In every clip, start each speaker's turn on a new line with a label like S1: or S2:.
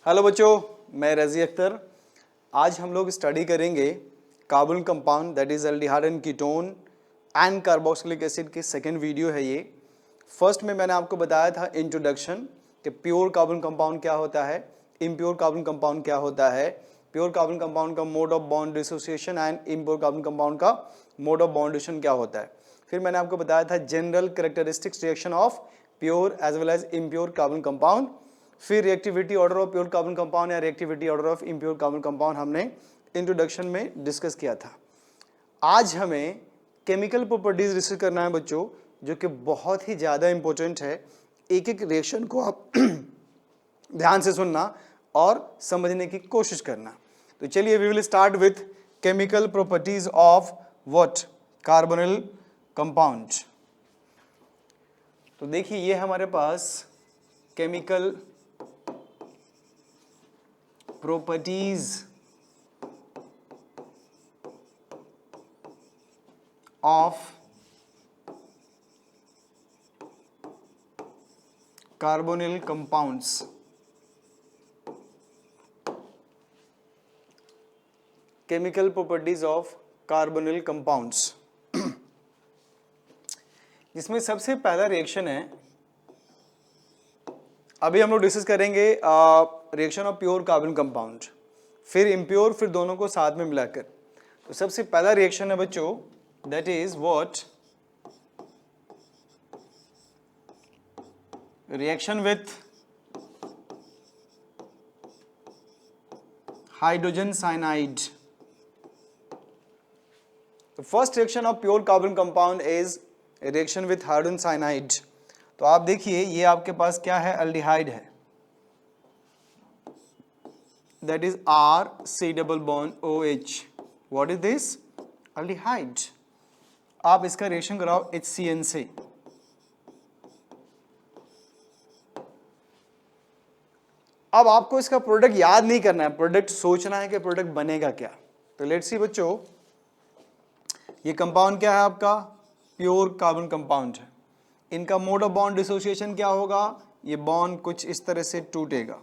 S1: Hello बच्चों, मैं रज़ी अख्तर। आज हम लोग स्टडी करेंगे carbon compound that is aldehyde and ketone and carboxylic acid की सेकेंड वीडियो है ये। फर्स्ट में मैंने आपको बताया था इंट्रोडक्शन कि प्योर कार्बन कंपाउंड क्या होता है, इम्प्योर कार्बन कंपाउंड क्या होता है, प्योर कार्बन कंपाउंड का mode of bond dissociation and impure carbon compound का मोड ऑफ बॉन्डेशन क्या होता है। फिर मैंने आपको बताया था general characteristics reaction of pure as well as impure carbon compound. फिर reactivity order of pure carbon compound या reactivity order of impure carbon compound हमने इंट्रोडक्शन में डिस्कस किया था। आज हमें केमिकल प्रॉपर्टीज डिस्कस करना है बच्चों, जो कि बहुत ही ज़्यादा इंपॉर्टेंट है। एक एक रिएक्शन को आप ध्यान से सुनना और समझने की कोशिश करना। तो चलिए we will start with chemical properties of what, carbonyl compound. तो देखिए ये हमारे पास chemical properties of carbonyl compounds। Chemical properties of carbonyl compounds, जिसमें सबसे पहला रिएक्शन है, अभी हम लोग डिस्कस करेंगे reaction of pure carbon compound, फिर इम्प्योर, फिर दोनों को साथ में मिलाकर। तो सबसे पहला रिएक्शन है बच्चों, that is what, reaction with hydrogen cyanide. The first reaction of pure carbon compound is a reaction with hydrogen cyanide। तो आप देखिए ये आपके पास क्या है, एल्डिहाइड है, that is R C double bond OH। What is this? Aldehyde. आप इसका रिएक्शन कराओ HCN से। अब आपको इसका प्रोडक्ट याद नहीं करना है, प्रोडक्ट सोचना है कि प्रोडक्ट बनेगा क्या। तो लेट्स सी बच्चों, ये कंपाउंड क्या है आपका, प्योर कार्बन कंपाउंड है। इनका मोड ऑफ बॉन्ड डिसोसिएशन क्या होगा, ये बॉन्ड कुछ इस तरह से टूटेगा।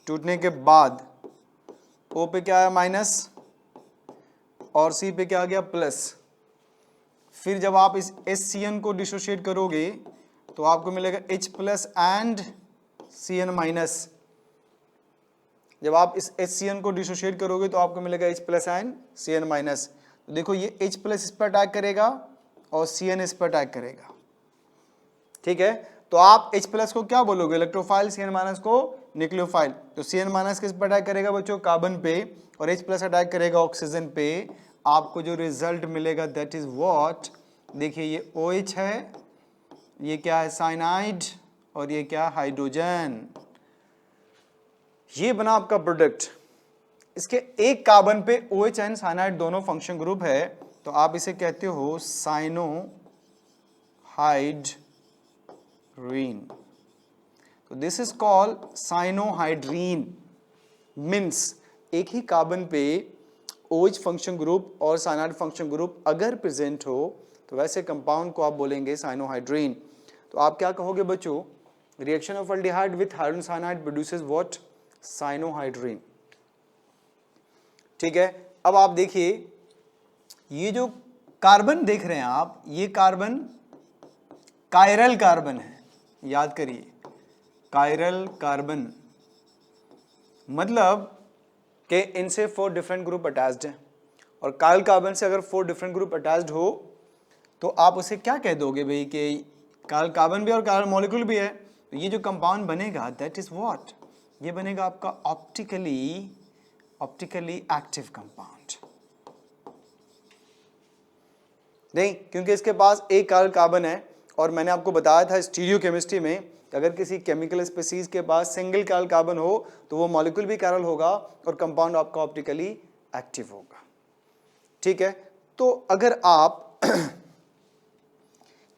S1: टूटने के बाद O पे क्या है, माइनस, और C पे क्या आ गया, प्लस। फिर जब आप इस HCN को डिसोसिएट करोगे तो आपको मिलेगा H plus and CN minus. जब आप इस HCN को डिसोसिएट करोगे तो आपको मिलेगा H plus and CN minus. तो देखो ये H प्लस इस पर अटैक करेगा और CN इस पर अटैक करेगा, ठीक है। तो आप H प्लस को क्या बोलोगे, इलेक्ट्रोफाइल, CN माइनस को न्यूक्लियोफाइल। तो CN माइनस किस पर अटैक करेगा बच्चों, कार्बन पे, और H प्लस अटैक करेगा ऑक्सीजन पे। आपको जो रिजल्ट मिलेगा दैट इज व्हाट, देखिए ये OH है, ये क्या है, साइनाइड, और ये क्या, हाइड्रोजन। ये बना आपका प्रोडक्ट। इसके एक कार्बन पे OH एंड साइनाइड दोनों फंक्शन ग्रुप है, तो आप इसे कहते हो साइनोहाइड्रीन। तो this is called cyanohydrin. Means एक ही कार्बन पे OH फंक्शन ग्रुप और साइनाइड फंक्शन ग्रुप अगर प्रेजेंट हो तो वैसे कंपाउंड को आप बोलेंगे साइनोहाइड्रीन। तो आप क्या कहोगे बच्चों, reaction of aldehyde with hydrogen cyanide produces what, cyanohydrin, ठीक है। अब आप देखिए ये जो कार्बन देख रहे हैं आप, ये कार्बन कायरल कार्बन है, याद करिए, कायरल कार्बन मतलब कि इनसे 4 डिफरेंट ग्रुप अटैच्ड हैं। और कायरल कार्बन से अगर 4 डिफरेंट ग्रुप अटैच्ड हो तो आप उसे क्या कह दोगे भाई, कि कायरल कार्बन भी और कायरल मॉलिक्यूल भी है। तो ये जो कंपाउंड बनेगा दैट इज व्हाट, ये बनेगा आपका ऑप्टिकली एक्टिव कंपाउंड। नहीं, क्योंकि इसके पास एक कायरल कार्बन है, और मैंने आपको बताया था स्टीरियोकेमिस्ट्री में कि अगर किसी केमिकल स्पीसीज के पास सिंगल कायरल कार्बन हो तो वो मॉलिक्यूल भी कायरल होगा और कंपाउंड आपका ऑप्टिकली एक्टिव होगा, ठीक है। तो अगर आप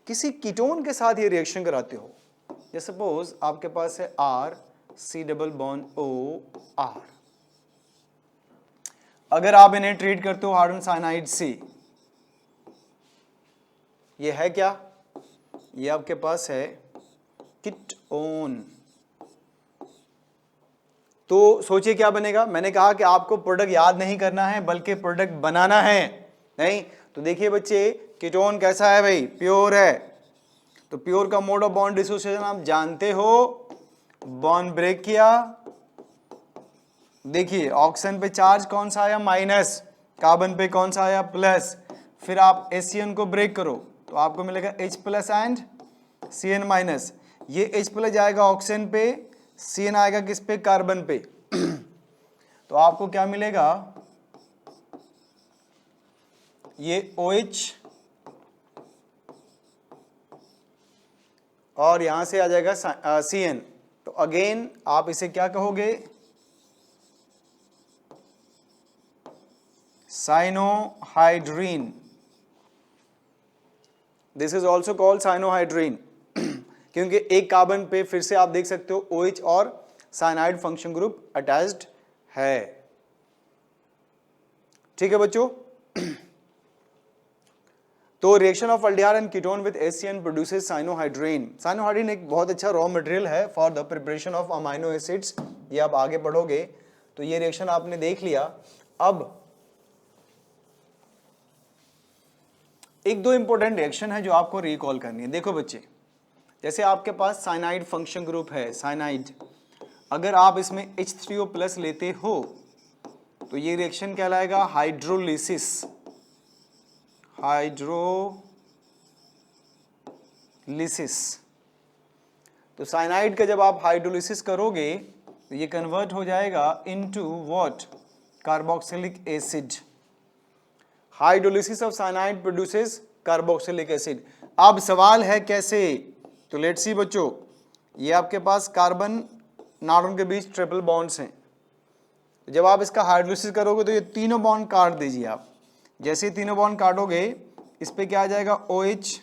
S1: किसी कीटोन के साथ ये रिएक्शन कराते हो, जैसे सपोज आपके पास है RC डबल बॉन्ड OR, अगर आप इन्हें ट्रीट करते हो हाइड्रोजन साइनाइड से, ये है क्या, ये आपके पास है कीटोन। तो सोचिए क्या बनेगा। मैंने कहा कि आपको प्रोडक्ट याद नहीं करना है बल्कि प्रोडक्ट बनाना है, नहीं? तो देखिए बच्चे, कीटोन कैसा है भाई? प्योर है। तो प्योर का मोड ऑफ बॉन्ड डिसोसिएशन आप जानते हो, बॉन्ड ब्रेक किया, देखिए ऑक्सीजन पे चार्ज कौन सा आया? माइनस। कार्बन पे कौन सा आया? प्लस। फिर आप HCN को ब्रेक करो तो आपको मिलेगा H plus and CN minus. ये H प्लस जाएगा ऑक्सीजन पे, CN आएगा किस पे? कार्बन पे। तो आपको क्या मिलेगा? ये OH और यहां से आ जाएगा CN। तो अगेन आप इसे क्या कहोगे? Cyanohydrin. This is also called cyanohydrin क्योंकि एक कार्बन पे फिर से आप देख सकते हो OH और साइनाइड फंक्शन ग्रुप अटैच्ड है। ठीक है बच्चों? तो reaction of aldehyde and ketone with HCN produces cyanohydrin. Cyanohydrin एक बहुत अच्छा रॉ मटेरियल है for the preparation of amino acids. ये आप आगे पढ़ोगे तो ये रिएक्शन आपने देख लिया। अब एक दो इंपॉर्टेंट रिएक्शन है जो आपको रिकॉल करनी है। देखो बच्चे, जैसे आपके पास साइनाइड फंक्शन ग्रुप है, साइनाइड, अगर आप इसमें H3O प्लस लेते हो तो ये रिएक्शन कहलाएगा हाइड्रोलिसिस। हाइड्रोलिसिस। तो साइनाइड का जब आप हाइड्रोलिसिस करोगे तो ये कन्वर्ट हो जाएगा into what? Carboxylic acid. Hydrolysis of cyanide produces carboxylic acid. अब सवाल है कैसे? तो लेट्स सी बच्चों, ये आपके पास कार्बन नार्डन के बीच ट्रिपल बॉन्ड्स हैं। जब आप इसका हाइड्रोलिसिस करोगे तो ये तीनों बॉन्ड काट दीजिए आप। जैसे ही तीनों बॉन्ड काटोगे इस पे क्या आ जाएगा? OH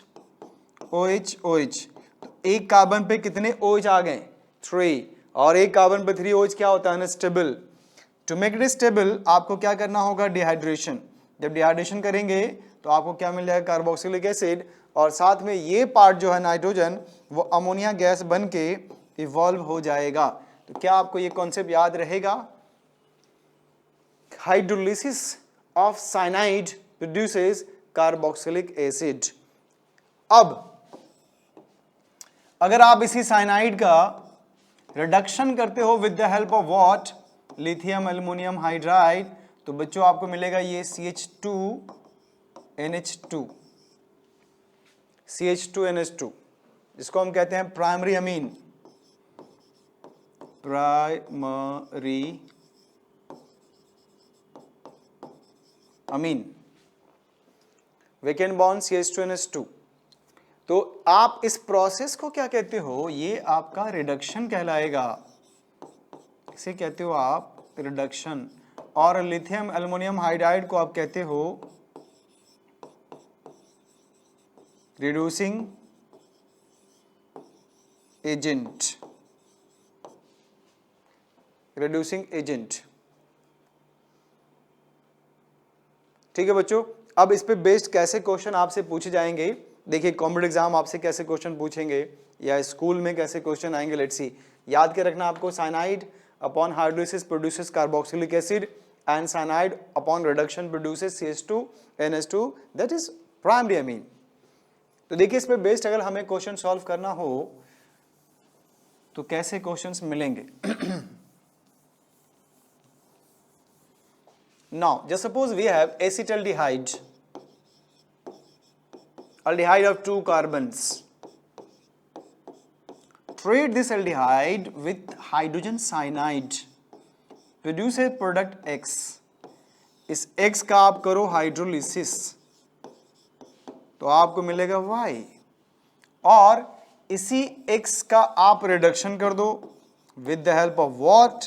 S1: OH OH। तो एक कार्बन पे कितने OH आ गए? 3। और एक कार्बन पे 3 OH क्या होता है? Unstable. To make it stable आपको क्या करना होगा? डिहाइड्रेशन। जब डिहाइड्रेशन करेंगे तो आपको क्या मिल जाएगा? Carboxylic acid. और साथ में ये पार्ट जो है नाइट्रोजन, वो अमोनिया गैस बन के इवॉल्व हो जाएगा। तो क्या आपको ये कॉन्सेप्ट याद रहेगा? Hydrolysis of cyanide produces carboxylic acid. अब अगर आप इसी साइनाइड का रिडक्शन करते हो with the help of what? Lithium aluminium hydride, तो बच्चों आपको मिलेगा ये CH2NH2, CH2NH2, जिसको हम कहते हैं primary amine. Primary amine, vacant bond CH2NH2। तो आप इस प्रोसेस को क्या कहते हो? ये आपका रिडक्शन कहलाएगा। इसे कहते हो आप रिडक्शन। और लिथियम एल्युमिनियम हाइड्राइड को आप कहते हो रिड्यूसिंग एजेंट। Reducing agent. ठीक है बच्चों? अब इस पे बेस्ड कैसे क्वेश्चन आपसे पूछे जाएंगे, देखिए कॉम्पिटिटिव एग्जाम आपसे कैसे क्वेश्चन पूछेंगे या स्कूल में कैसे क्वेश्चन आएंगे, लेट्स सी। याद के रखना आपको, cyanide upon hydrolysis produces carboxylic acid and cyanide upon reduction produces CH2NH2, that is primary amine. तो देखिए इस पे बेस्ड अगर हमें क्वेश्चन सॉल्व करना हो तो कैसे क्वेश्चंस मिलेंगे? Now, just suppose we have acetaldehyde, aldehyde of 2 carbons. Treat this aldehyde with hydrogen cyanide, produce a product X. इस X का आप करो हाइड्रोलिसिस तो आपको मिलेगा Y, और इसी X का आप रिडक्शन कर दो with the help of what?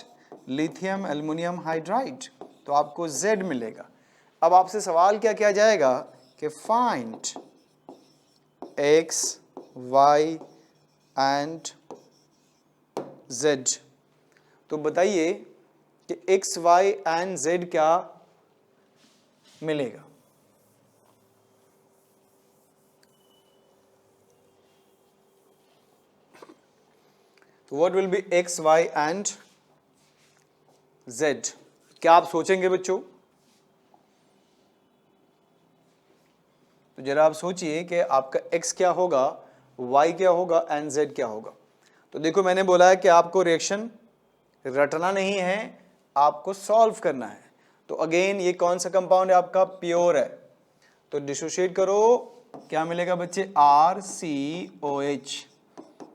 S1: Lithium aluminium hydride, तो आपको Z मिलेगा। अब आपसे सवाल क्या किया जाएगा कि find X, Y and Z। तो बताइए कि X, Y एंड Z क्या मिलेगा? तो what will be X, Y and Z। क्या आप सोचेंगे बच्चों? तो जरा आप सोचिए कि आपका X क्या होगा, Y क्या होगा एंड Z क्या होगा। तो देखो मैंने बोला है कि आपको रिएक्शन रटना नहीं है, आपको सॉल्व करना है। तो अगेन ये कौन सा कंपाउंड है आपका? प्योर है। तो डिसोशिएट करो, क्या मिलेगा बच्चे? RCOH।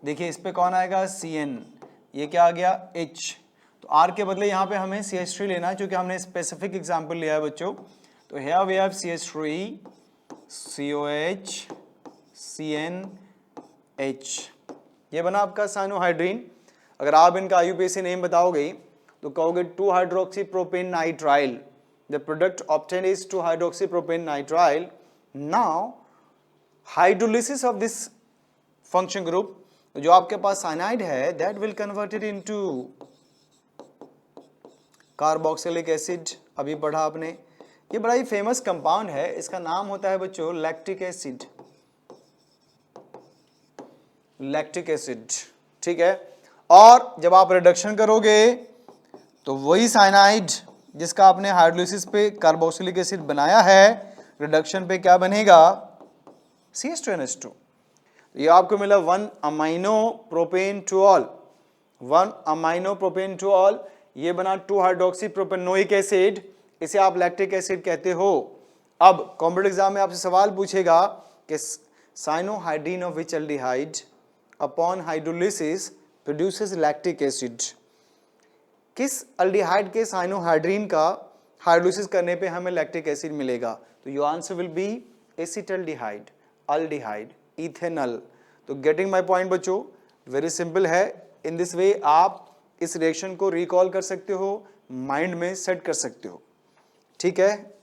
S1: देखिए इस पे कौन आएगा? CN। ये क्या आ गया? H। तो R के बदले यहाँ पे हमें CH3 लेना है क्योंकि हमने स्पेसिफिक एग्जाम्पल लिया है बच्चों। तो here we have CH3 COH CnH। ये बना आपका साइनोहाइड्रीन। अगर आप इनका IUPAC नेम बताओगे तो कहोगे 2-hydroxypropane-nitrile। The product obtained is 2-hydroxypropane-nitrile. Now hydrolysis of this function group, जो आपके पास साइनाइड है, that will convert it into carboxylic acid. अभी पढ़ा आपने, ये बड़ा ही फेमस कंपाउंड है, इसका नाम होता है बच्चों लैक्टिक एसिड। लैक्टिक एसिड, ठीक है। और जब आप रिडक्शन करोगे तो वही साइनाइड जिसका आपने हाइड्रोलिसिस पे कार्बोक्सिलिक एसिड बनाया है, रिडक्शन पे क्या बनेगा? CH2NH2। ये आपको मिला 1-amino-propane-toluol। 1-amino-propane-toluol, ये बना 2-hydroxypropanoic एसिड, इसे आप लैक्टिक एसिड कहते हो। अब कॉम्पिटिटिव एग्जाम में आपसे सवाल पूछेगा कि cyanohydrin of which aldehyde upon hydrolysis produces lactic acid. किस एल्डिहाइड के साइनोहाइड्रीन का हाइड्रोलिसिस करने पे हमें लैक्टिक एसिड मिलेगा? तो your answer will be acetaldehyde, aldehyde, ethanol. तो गेटिंग माय पॉइंट बच्चों, वेरी सिंपल है। इन दिस वे आप इस रिएक्शन को रिकॉल कर सकते हो, माइंड में सेट कर सकते हो, ठीक है।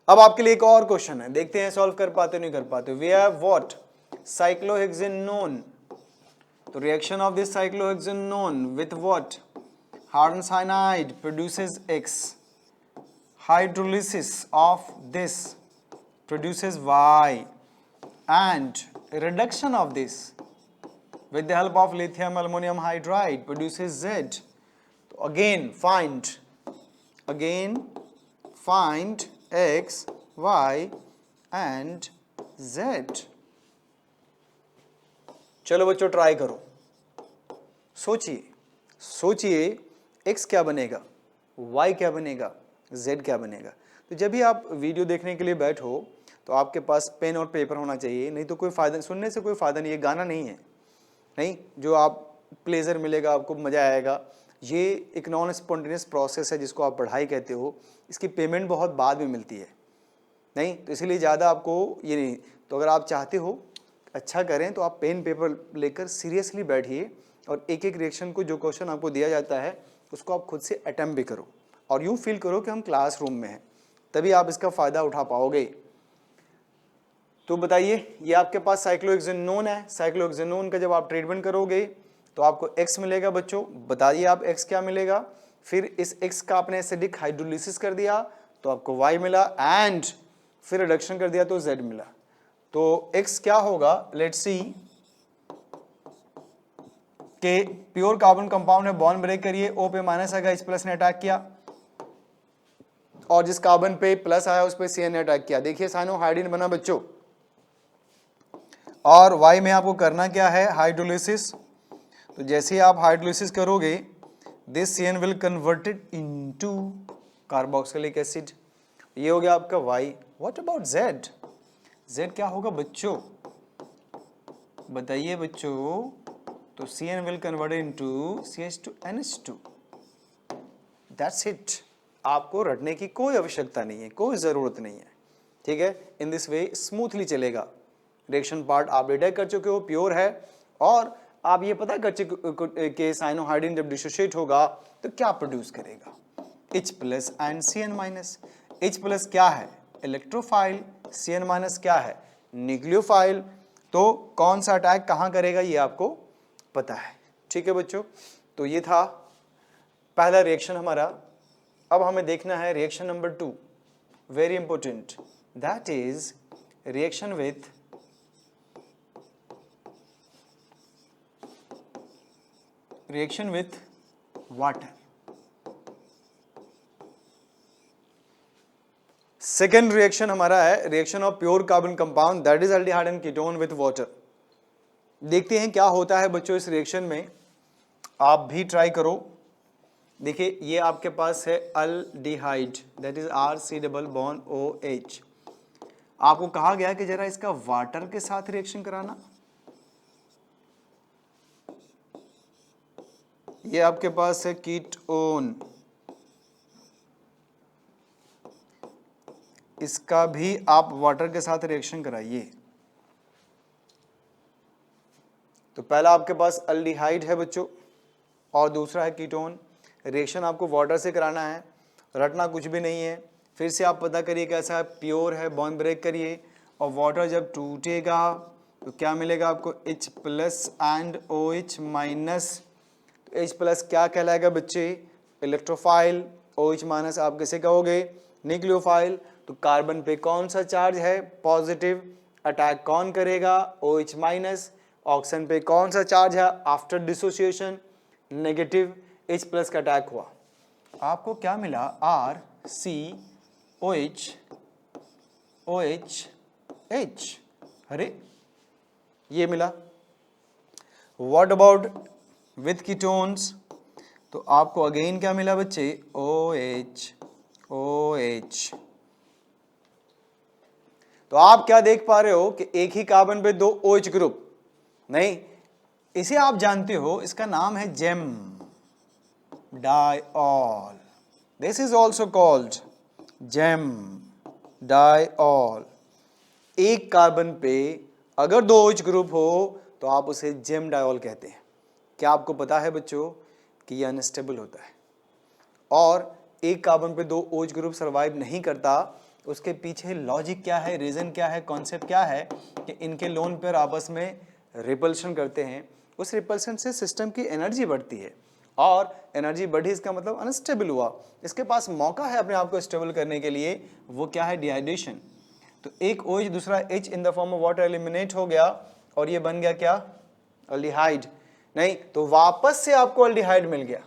S1: अब आपके लिए एक और क्वेश्चन है, देखते हैं सॉल्व कर पाते नहीं कर पाते। We have what? साइक्लोहेक्सेनोन। तो reaction of this cyclohexanone with what? Hydrogen cyanide produces X. Hydrolysis of this produces Y, and reduction of this with the help of lithium aluminum hydride produces Z. So again find X, Y and Z. चलो बच्चों try करो, सोचिए X क्या बनेगा, Y क्या बनेगा, Z क्या बनेगा। तो जब भी आप वीडियो देखने के लिए बैठो तो आपके पास पेन और पेपर होना चाहिए, नहीं तो कोई फ़ायदा, सुनने से कोई फ़ायदा नहीं है, गाना नहीं है, नहीं जो आप प्लेजर मिलेगा, आपको मज़ा आएगा। ये एक नॉन स्पॉन्टेनियस प्रोसेस है जिसको आप पढ़ाई कहते हो, इसकी पेमेंट बहुत बाद में मिलती है, नहीं तो इसीलिए ज़्यादा आपको ये नहीं। तो अगर आप चाहते हो अच्छा करें तो आप पेन पेपर लेकर सीरियसली बैठिए और एक एक रिएक्शन को, जो क्वेश्चन आपको दिया जाता है उसको आप खुद से अटेम्प्ट भी करो और यूँ फील करो कि हम क्लासरूम में हैं, तभी आप इसका फ़ायदा उठा पाओगे। तो बताइए, ये आपके पास साइक्लोहेक्सेनोन है, साइक्लोहेक्सेनोन का जब आप ट्रीटमेंट करोगे तो आपको X मिलेगा बच्चों। बताइए आप X क्या मिलेगा? फिर इस X का आपने एसिडिक हाइड्रोलिसिस कर दिया तो आपको Y मिला, एंड फिर रिडक्शन कर दिया तो Z मिला। तो X क्या होगा? लेट्स सी के प्योर कार्बन कंपाउंड है, बॉन्ड ब्रेक करिए, O पे माइनस आएगा, H प्लस ने अटैक किया, और जिस कार्बन पे प्लस आया उस पे CN ने अटैक किया। देखिए साइनोहाइड्रीन बना बच्चों, और Y में आपको करना क्या है? हाइड्रोलिसिस। तो जैसे ही आप हाइड्रोलिसिस करोगे, this CN will converted into carboxylic acid. ये हो गया आपका Y। What about Z? Z क्या होगा बच्चों? बताइए बच्चों। तो CN will convert into CH2NH2। That's it. आपको रटने की कोई आवश्यकता नहीं है, कोई ज़रूरत नहीं है, ठीक है। इन दिस वे स्मूथली चलेगा। रिएक्शन पार्ट आप डिटेक्ट कर चुके हो, प्योर है, और आप ये पता कर चुके कि साइनोहाइड्रीन जब डिसोशिएट होगा तो क्या प्रोड्यूस करेगा? H plus and CN minus. H plus क्या है? इलेक्ट्रोफाइल। CN माइनस क्या है? न्यूक्लियोफाइल। तो कौन सा अटैक कहाँ करेगा ये आपको पता है, ठीक है बच्चों। तो ये था पहला रिएक्शन हमारा। अब हमें देखना है reaction number 2, very important, that is reaction with water. Second reaction हमारा है reaction of pure carbon compound, that is aldehyde and ketone with water. देखते हैं क्या होता है बच्चों इस रिएक्शन में, आप भी ट्राई करो। देखिए ये आपके पास है अल्डिहाइड, दैट इज RC≡OH। आपको कहा गया कि जरा इसका वाटर के साथ रिएक्शन कराना। ये आपके पास है कीटोन, इसका भी आप वाटर के साथ रिएक्शन कराइए। तो पहला आपके पास अल्डिहाइड है बच्चों और दूसरा है कीटोन। रिएक्शन आपको वाटर से कराना है, रटना कुछ भी नहीं है। फिर से आप पता करिए कैसा है, प्योर है, बॉन्ड ब्रेक करिए और वाटर जब टूटेगा तो क्या मिलेगा आपको, H+ एंड OH-। तो H+ क्या कहलाएगा बच्चे, इलेक्ट्रोफाइल। OH- आप किसे कहोगे, न्यूक्लियोफाइल। तो कार्बन पे कौन सा चार्ज है, पॉजिटिव, अटैक कौन करेगा, OH-। ऑक्सीजन पे कौन सा चार्ज है आफ्टर डिसोसिएशन, नेगेटिव, H+ का अटैक हुआ। आपको क्या मिला, RCOH। अरे ये मिला। व्हाट अबाउट विथ कीटोन्स, तो आपको अगेन क्या मिला बच्चे, OH। तो आप क्या देख पा रहे हो कि एक ही कार्बन पे 2 OH ग्रुप नहीं, इसे आप जानते हो, इसका नाम है gem diol. This is also called gem diol. एक कार्बन पे अगर 2 OH ग्रुप हो तो आप उसे जेम डाइऑल कहते हैं। क्या आपको पता है बच्चों कि यह अनस्टेबल होता है और एक कार्बन पे 2 OH ग्रुप सर्वाइव नहीं करता। उसके पीछे लॉजिक क्या है, रीजन क्या है, कॉन्सेप्ट क्या है कि इनके लोन पेयर आपस में रिपल्शन करते हैं। उस रिपल्शन से सिस्टम की एनर्जी बढ़ती है और एनर्जी बढ़ी इसका मतलब अनस्टेबल हुआ। इसके पास मौका है अपने आप को स्टेबल करने के लिए, वो क्या है, डिहाइड्रेशन। तो एक OH दूसरा H in the form of water eliminate हो गया और ये बन गया क्या, अल्डिहाइड। नहीं तो वापस से आपको अल्डिहाइड मिल गया।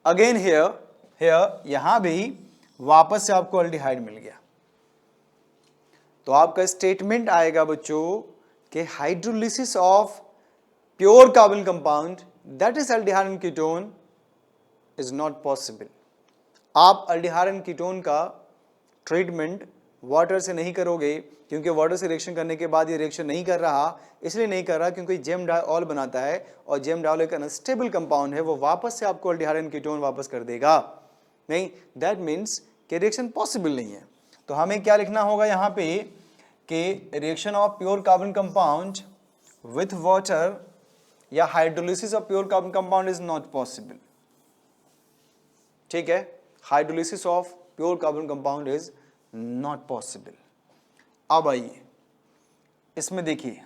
S1: अगेन हियर यहां भी वापस से आपको अल्डिहाइड मिल गया। तो आपका स्टेटमेंट आएगा बच्चों कि hydrolysis of pure carbon compound that is aldehyde and ketone is not possible. आप अल्डिहाइड एंड कीटोन का ट्रीटमेंट वाटर से नहीं करोगे क्योंकि वाटर से रिएक्शन करने के बाद ये रिएक्शन नहीं कर रहा, इसलिए नहीं कर रहा क्योंकि जेम डाइऑल बनाता है और जेम डाइऑल एक अनस्टेबल कंपाउंड है, वो वापस से आपको अल्डिहाइड एंड कीटोन वापस कर देगा। नहीं, दैट मीन्स कि रिएक्शन पॉसिबल नहीं है। तो हमें क्या लिखना होगा यहाँ पे कि reaction of pure carbon compound with water या hydrolysis of pure carbon compound is not possible. ठीक है, hydrolysis of pure carbon compound is not possible. अब आइए इसमें देखिए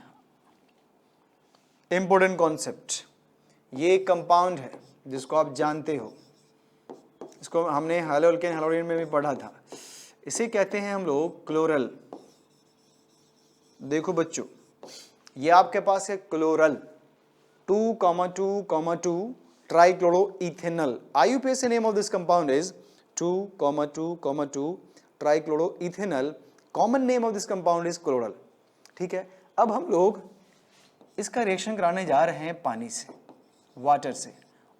S1: इंपॉर्टेंट कॉन्सेप्ट, ये एक कंपाउंड है जिसको आप जानते हो, इसको हमने हैलोअल्केन हैलोजन में भी पढ़ा था। इसे कहते हैं हम लोग क्लोरल। देखो बच्चों ये आपके पास है chloral 2,2,2 trichloroethanol. IUPAC name of this compound is 2,2,2 trichloroethanol. Common name of this compound is chloral. ठीक है, अब हम लोग इसका रिएक्शन कराने जा रहे हैं पानी से, वाटर से,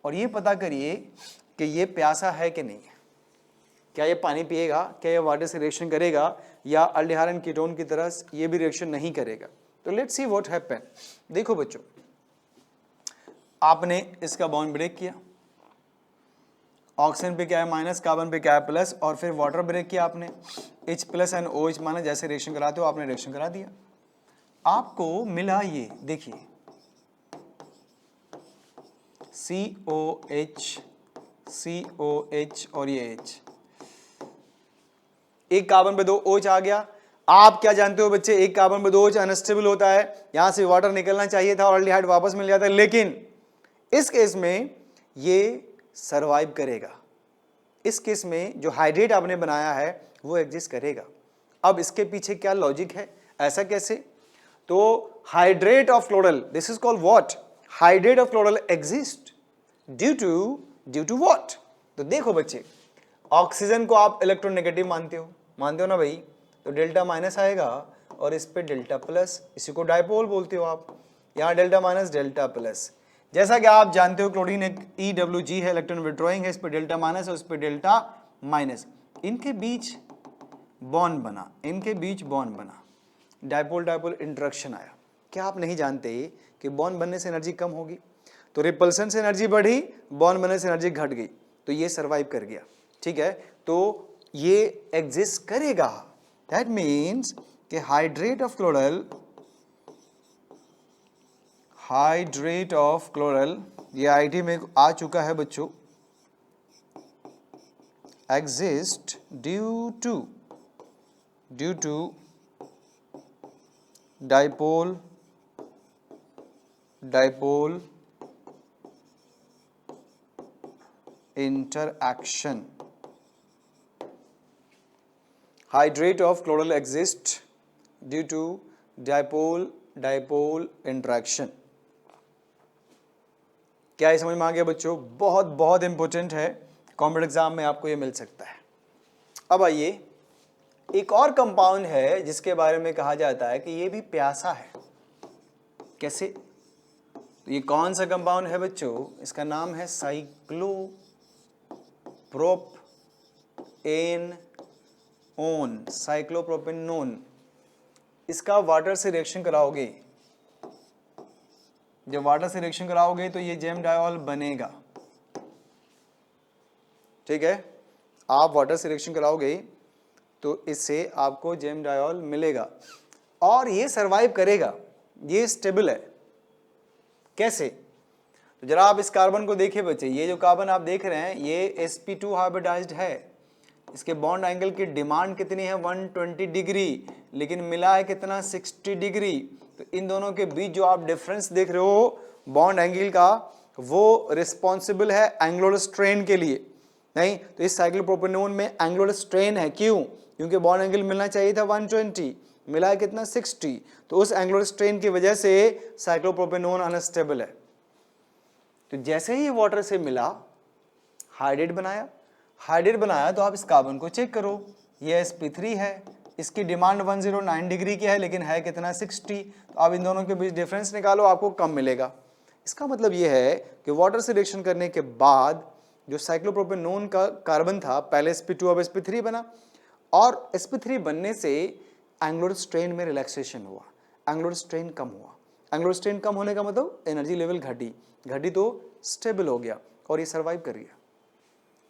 S1: और ये पता करिए कि ये प्यासा है कि नहीं है। क्या ये पानी पिएगा, क्या ये वाटर से रिएक्शन करेगा या अल्डिहाइड एंड कीटोन की तरह ये भी रिएक्शन नहीं करेगा। तो लेट्स सी व्हाट हैपन। देखो बच्चों आपने इसका बॉन्ड ब्रेक किया, ऑक्सीजन पे क्या है माइनस, कार्बन पे क्या है प्लस, और फिर वाटर ब्रेक किया आपने, H+ एंड OH माना जैसे रिएक्शन कराते हो आपने रिएक्शन करा दिया। आपको मिला ये देखिए COH और ये H, एक कार्बन पे 2 OH आ गया। आप क्या जानते हो बच्चे, एक कार्बन पे 2 OH अनस्टेबल होता है, यहां से वाटर निकलना चाहिए था और अल्डिहाइड वापस मिल जाता है, लेकिन इस केस में ये सरवाइव करेगा। इस केस में जो हाइड्रेट आपने बनाया है वो एग्जिस्ट करेगा। अब इसके पीछे क्या लॉजिक है, ऐसा कैसे? तो hydrate of chloral, this is called what, hydrate of chloral exist due to what? तो देखो बच्चे, ऑक्सीजन को आप इलेक्ट्रोनेगेटिव मानते हो ना भाई, तो डेल्टा माइनस आएगा और इस पे डेल्टा प्लस, इसी को डायपोल बोलते हो आप। यहाँ डेल्टा माइनस डेल्टा प्लस, जैसा कि आप जानते हो क्लोरीन एक EWG है, इलेक्ट्रॉन विड्रॉइंग है, इस पे डेल्टा माइनस और इस पे डेल्टा माइनस, इनके बीच बॉन्ड बना, डायपोल डायपोल इंटरेक्शन आया। क्या आप नहीं जानते कि बॉन्ड बनने से एनर्जी कम होगी? तो रिपल्सन से एनर्जी बढ़ी, बॉन्ड बनने से एनर्जी घट गई, तो ये सर्वाइव कर गया। ठीक है, तो ये एग्जिस्ट करेगा। दैट मीन्स कि हाइड्रेट ऑफ क्लोरल, ये आईटी में आ चुका है बच्चों, exist due to dipole interaction. Hydrate of chloral exists due to dipole interaction. क्या ये समझ में आ गया बच्चों? बहुत बहुत इंपॉर्टेंट है, कॉम्पिटिटिव एग्जाम में आपको ये मिल सकता है। अब आइए, एक और कंपाउंड है जिसके बारे में कहा जाता है कि ये भी प्यासा है। कैसे? तो ये कौन सा कंपाउंड है बच्चों? इसका नाम है साइक्लोप्रोपेनोन। साइक्लोप्रोपेनोन। इसका वाटर से रिएक्शन कराओगे, जब वाटर से रिएक्शन कराओगे तो ये जेम डायोल बनेगा। ठीक है, आप वाटर से रिएक्शन कराओगे तो इससे आपको जेम डायोल मिलेगा और ये सरवाइव करेगा, ये स्टेबल है। कैसे? तो जरा आप इस कार्बन को देखिए बच्चे, ये जो कार्बन आप देख रहे हैं ये sp2 हाइब्रिडाइज्ड है। इसके बॉन्ड एंगल की डिमांड कितनी है? 120 डिग्री, लेकिन मिला है कितना? 60 डिग्री। तो इन दोनों के बीच जो आप डिफरेंस देख रहे हो बॉन्ड एंगल का, वो रिस्पॉन्सिबल है एंगुलर स्ट्रेन के लिए। नहीं तो इस साइक्लोप्रोपेनोन में एंगुलर स्ट्रेन है। क्यों? क्योंकि बॉन्ड एंगल मिलना चाहिए था 120, मिला है कितना? 60। तो उस एंगुलर स्ट्रेन की वजह से साइक्लोप्रोपेनोन अनस्टेबल है। तो जैसे ही वाटर से मिला, हाइड्रेट बनाया तो आप इस कार्बन को चेक करो, ये sp3 है, इसकी डिमांड 109 डिग्री की है, लेकिन है कितना? 60। तो आप इन दोनों के बीच डिफरेंस निकालो, आपको कम मिलेगा। इसका मतलब ये है कि वाटर से रिएक्शन करने के बाद जो साइक्लोप्रोपेनोन का कार्बन था, पहले sp2 अब sp3 बना, और sp3 बनने से एंगुलर स्ट्रेन में रिलैक्सेशन हुआ, एंगुलर स्ट्रेन कम हुआ। एंगुलर स्ट्रेन कम होने का मतलब एनर्जी लेवल घटी तो स्टेबल हो गया और ये सर्वाइव कर गया।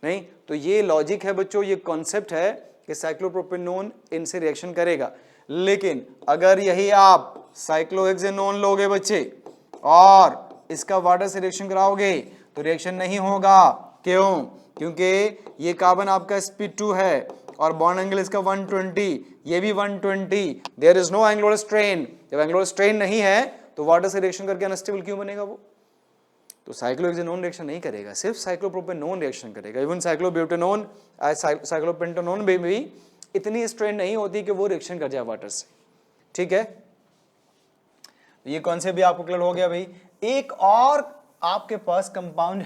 S1: नहीं तो ये लॉजिक है बच्चों, ये कॉन्सेप्ट है कि साइक्लोप्रोपेनोन इनसे रिएक्शन करेगा। लेकिन अगर यही आप साइक्लोहेक्सेनोन लोगे बच्चे और इसका वाटर से रिएक्शन कराओगे तो रिएक्शन नहीं होगा। क्यों? क्योंकि ये कार्बन आपका sp2 है और बॉन्ड एंगल इसका 120, ये भी 120, there is no angular strain. जब एंगुलर स्ट्रेन नहीं है तो वाटर से रिएक्शन करके अनस्टेबल क्यों बनेगा वो? तो साइक्लोहेक्सेनोन रिएक्शन नहीं करेगा, सिर्फ साइक्लोप्रोपेनोन रिएक्शन करेगा। इवन साइक्लोब्यूटेनोन, साइक्लोपेंटेनोन में भी इतनी स्ट्रेन नहीं होती कि वो रिएक्शन कर जाए वाटर से। ठीक है, ये कॉन्सेप्ट भी आपको क्लियर हो गया भाई। एक और आपके पास कंपाउंड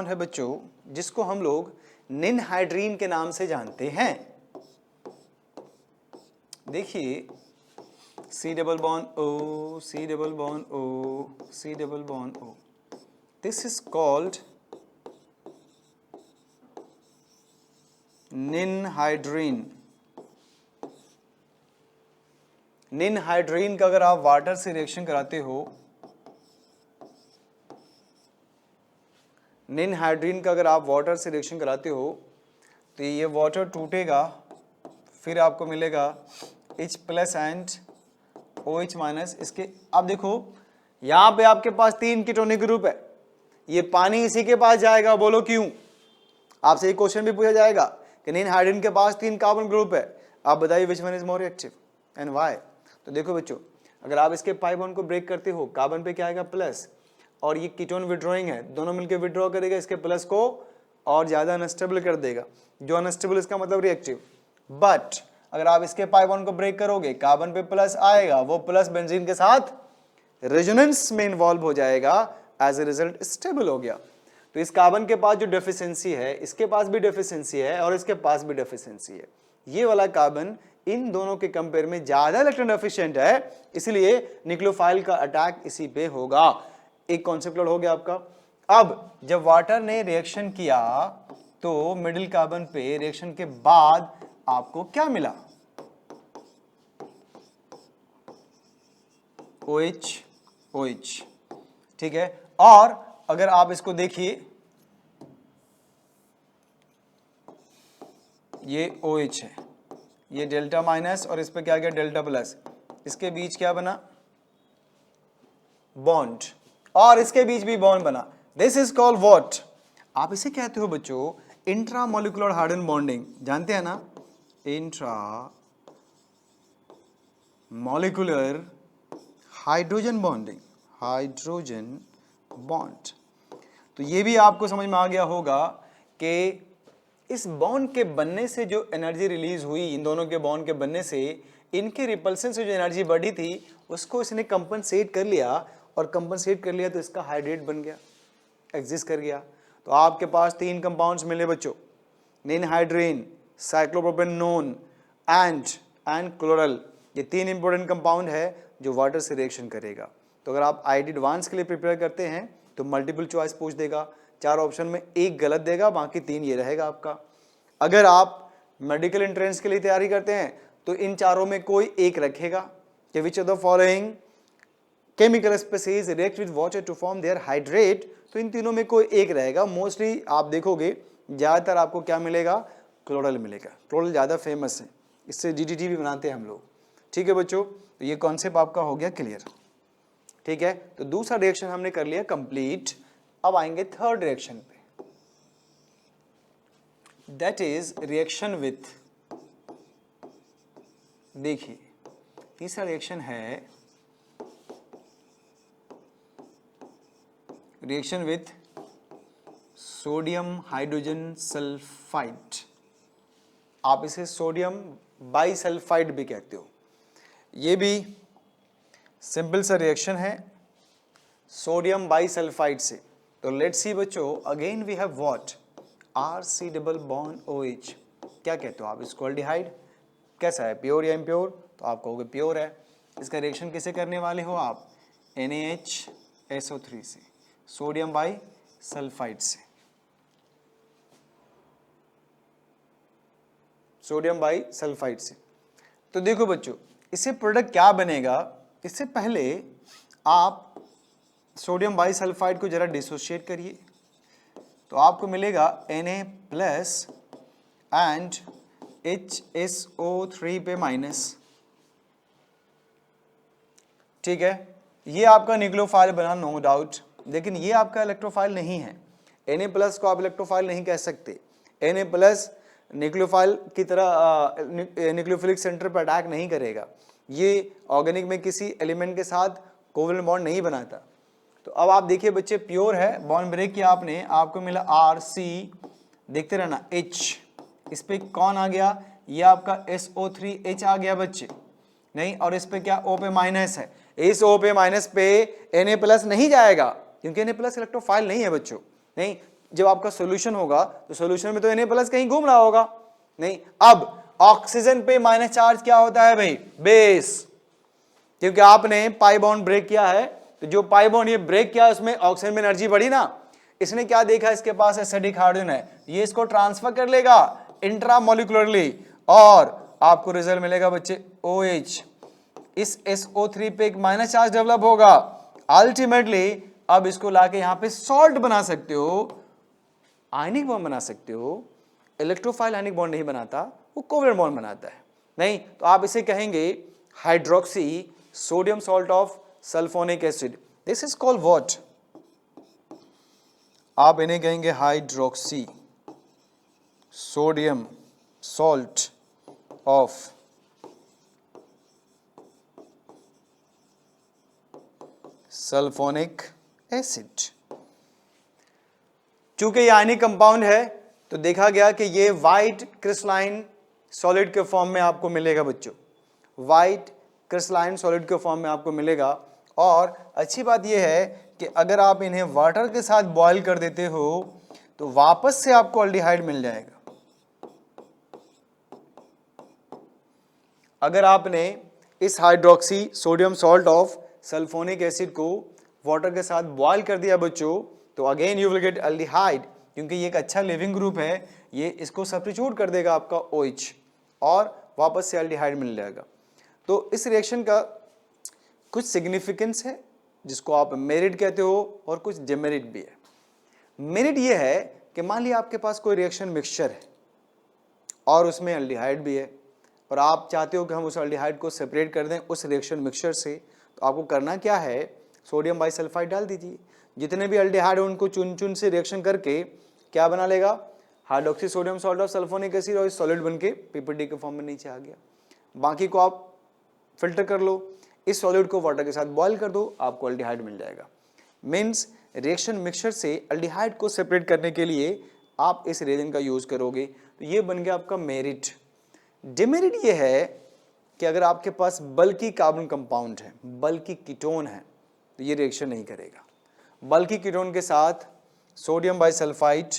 S1: है बच्चों, जिसको हम लोग निनहाइड्रीन के नाम से जानते हैं। देखिए, C double bond O, C double bond O, C double bond O. This is called ninhydrin. Ninhydrin का अगर आप वाटर से रिएक्शन कराते हो, तो ये वाटर टूटेगा, फिर आपको मिलेगा H plus and OH minus. इसके अब देखो यहां पे आपके पास 3 कीटोनिक ग्रुप है, ये पानी इसी के पास जाएगा। बोलो क्यों? आपसे एक क्वेश्चन भी पूछा जाएगा कि निनहाइड्रीन के पास 3 कार्बन ग्रुप है, आप बताइए which one is more active and why? तो देखो बच्चों, अगर आप इसके पाई बॉन्ड को ब्रेक करते हो, कार्बन पे क्या आएगा? प्लस, और ये कीटोन विड्रॉइंग है, दोनों मिलकर विड्रॉ करेगा इसके प्लस को और ज्यादा अनस्टेबल कर देगा। जो अनस्टेबल इसका मतलब रिएक्टिव। बट अगर आप इसके पाई बॉन्ड को ब्रेक करोगे, कार्बन पे प्लस आएगा, वो प्लस बेंजीन के साथ रेजोनेंस में इन्वॉल्व हो जाएगा एज ए रिजल्ट स्टेबल हो गया। तो इस कार्बन के पास जो डेफिशिएंसी है, इसके पास भी डेफिशिएंसी है और इसके पास भी डेफिशिएंसी है। ये वाला कार्बन इन दोनों के कंपेयर में ज्यादा इलेक्ट्रॉन एफिशिएंट है, इसलिए न्यूक्लियोफाइल का अटैक इसी पे होगा। एक कॉन्सेप्ट हो गया आपका। अब जब वाटर ने रिएक्शन किया तो मिडिल कार्बन पे रिएक्शन के बाद आपको क्या मिला? OH OH, ठीक है। और अगर आप इसको देखिए, ये OH है, ये डेल्टा माइनस और इस पे क्या गया डेल्टा प्लस, इसके बीच क्या बना? बॉन्ड, और इसके बीच भी बॉन्ड बना। This is called what? आप इसे कहते हो बच्चों इंट्रा मॉलिक्यूलर हार्डन बॉन्डिंग। जानते हैं ना, intra molecular hydrogen bonding, hydrogen bond. तो ये भी आपको समझ में आ गया होगा कि इस बॉन्ड के बनने से जो एनर्जी रिलीज हुई, इन दोनों के बॉन्ड के बनने से इनके रिपल्सन से जो एनर्जी बढ़ी थी उसको इसने कंपनसेट कर लिया, और कंपनसेट कर लिया तो इसका हाइड्रेट बन गया, एग्जिस्ट कर गया। तो आपके पास 3 कंपाउंड्स मिले बच्चों, निनहाइड्रीन, साइक्लोप्रोपेनोन एंड क्लोरल। ये 3 इंपॉर्टेंट कंपाउंड है जो वाटर से रिएक्शन करेगा। तो अगर आप आईआईटी एडवांस के लिए प्रिपेयर करते हैं तो मल्टीपल चॉइस पूछ देगा, 4 ऑप्शन में 1 गलत देगा, बाकी 3 ये रहेगा आपका। अगर आप मेडिकल एंट्रेंस के लिए तैयारी करते हैं तो इन चारों में कोई एक रखेगा कि which of the following chemical species react with water to form their hydrate, तो इन तीनों में कोई एक रहेगा। मोस्टली आप देखोगे ज्यादातर आपको क्या मिलेगा? क्लोरल मिलेगा। क्लोरल ज्यादा फेमस है, इससे DDT भी बनाते हैं हम लोग। ठीक है बच्चों, तो ये कॉन्सेप्ट आपका हो गया क्लियर। ठीक है, तो दूसरा रिएक्शन हमने कर लिया कंप्लीट। अब आएंगे थर्ड रिएक्शन पे, दैट इज रिएक्शन विथ। देखिए तीसरा रिएक्शन है reaction with sodium hydrogen sulphide. आप इसे सोडियम बाइसल्फाइड भी कहते हो। ये भी सिंपल सा रिएक्शन है सोडियम बाइसल्फाइड से। तो लेट्स सी बच्चों, again we have what? RC double bond OH। क्या कहते हो आप इसको? एल्डिहाइड। कैसा है, प्योर या इम्प्योर? तो आप कहोगे प्योर है। इसका रिएक्शन किसे करने वाले हो आप? NaHSO3 से, सोडियम बाइसल्फाइड से, सोडियम बाइसल्फाइड से। तो देखो बच्चों, इससे प्रोडक्ट क्या बनेगा? इससे पहले आप सोडियम बाइसल्फाइड को जरा डिसोशिएट करिए, तो आपको मिलेगा Na प्लस एंड HSO3 पे माइनस। ठीक है, ये आपका न्यूक्लियोफाइल बना, नो डाउट, लेकिन ये आपका इलेक्ट्रोफाइल नहीं है। Na प्लस को आप इलेक्ट्रोफाइल नहीं कह सकते। Na प्लस न्यूक्लियोफाइल की तरह न्यूक्लियोफिलिक सेंटर पर अटैक नहीं करेगा। ये ऑर्गेनिक में किसी एलिमेंट के साथ कोवेलेंट बॉन्ड नहीं बनाता। तो अब आप देखिए बच्चे, प्योर है, बॉन्ड ब्रेक किया आपने, आपको मिला RC, देखते रहना H, इस पे कौन आ गया? ये आपका SO3H आ गया बच्चे, नहीं, और इस पे क्या? O पे माइनस है। इस O पे माइनस पे Na प्लस नहीं जाएगा, क्योंकि Na प्लस इलेक्ट्रोफाइल नहीं है बच्चों। नहीं, जब आपका सोल्यूशन होगा तो सोल्यूशन में तो Na प्लस कहीं घूम रहा होगा। नहीं, अब ऑक्सीजन पे माइनस चार्ज क्या होता है भाई? बेस। क्योंकि आपने पाई बॉन्ड ब्रेक किया है, तो जो पाई बॉन्ड ये ब्रेक किया उसमें ऑक्सीजन में एनर्जी बढ़ी ना। इसने क्या देखा? इसके पास एसिडिक हाइड्रोजन है, ये इसको ट्रांसफर कर लेगा इंट्रामोलिकुलरली, और आपको रिजल्ट मिलेगा बच्चे OH। इस SO3 पे एक माइनस चार्ज डेवलप होगा। अल्टीमेटली अब इसको लाके यहां पे सॉल्ट बना सकते हो, आयनिक बॉन्ड बना सकते हो। इलेक्ट्रोफाइल आयनिक बॉन्ड नहीं बनाता, वो कोवेलेंट बॉन्ड बनाता है। नहीं, तो आप इसे कहेंगे hydroxy sodium salt of sulphonic acid. This is called what? आप इन्हें कहेंगे hydroxy sodium salt of sulphonic acid. चूंकि ये आयनिक कंपाउंड है तो देखा गया कि ये व्हाइट क्रिस्टलाइन सॉलिड के फॉर्म में आपको मिलेगा बच्चों, व्हाइट क्रिस्टलाइन सॉलिड के फॉर्म में आपको मिलेगा। और अच्छी बात यह है कि अगर आप इन्हें वाटर के साथ बॉयल कर देते हो तो वापस से आपको अल्डिहाइड मिल जाएगा। अगर आपने इस hydroxy sodium salt of sulphonic acid को वाटर के साथ बॉयल कर दिया बच्चों, तो again you will get aldehyde, क्योंकि ये एक अच्छा लिविंग ग्रुप है, ये इसको सब्स्टिट्यूट कर देगा आपका OH और वापस से अल्डिहाइड मिल जाएगा। तो इस रिएक्शन का कुछ सिग्निफिकेंस है जिसको आप मेरिट कहते हो और कुछ डिमेरिट भी है। मेरिट ये है कि मान लिया आपके पास कोई रिएक्शन मिक्सचर है और उसमें अल्डिहाइड भी है और आप चाहते हो कि हम उस अल्डिहाइड को सेपरेट कर दें उस रिएक्शन मिक्सचर से, तो आपको करना क्या है, सोडियम बाइसल्फाइड डाल दीजिए। जितने भी अल्डिहाइड है उनको चुन चुन से रिएक्शन करके क्या बना लेगा, hydroxy sodium salt of sulphonic acid, और सॉलिड बन के PPT के फॉर्म में नीचे आ गया। बाकी को आप फिल्टर कर लो, इस सॉलिड को वाटर के साथ बॉयल कर दो, आपको अल्डिहाइड मिल जाएगा। मीन्स रिएक्शन मिक्सचर से अल्डिहाइड को सेपरेट करने के लिए आप इस रिएजेंट का यूज करोगे, तो ये बन गया आपका मेरिट। डिमेरिट ये है कि अगर आपके पास बल्कि कार्बन कंपाउंड है, बल्कि कीटोन है, तो ये रिएक्शन नहीं करेगा। बल्कि कीटोन के साथ सोडियम बाइसल्फाइड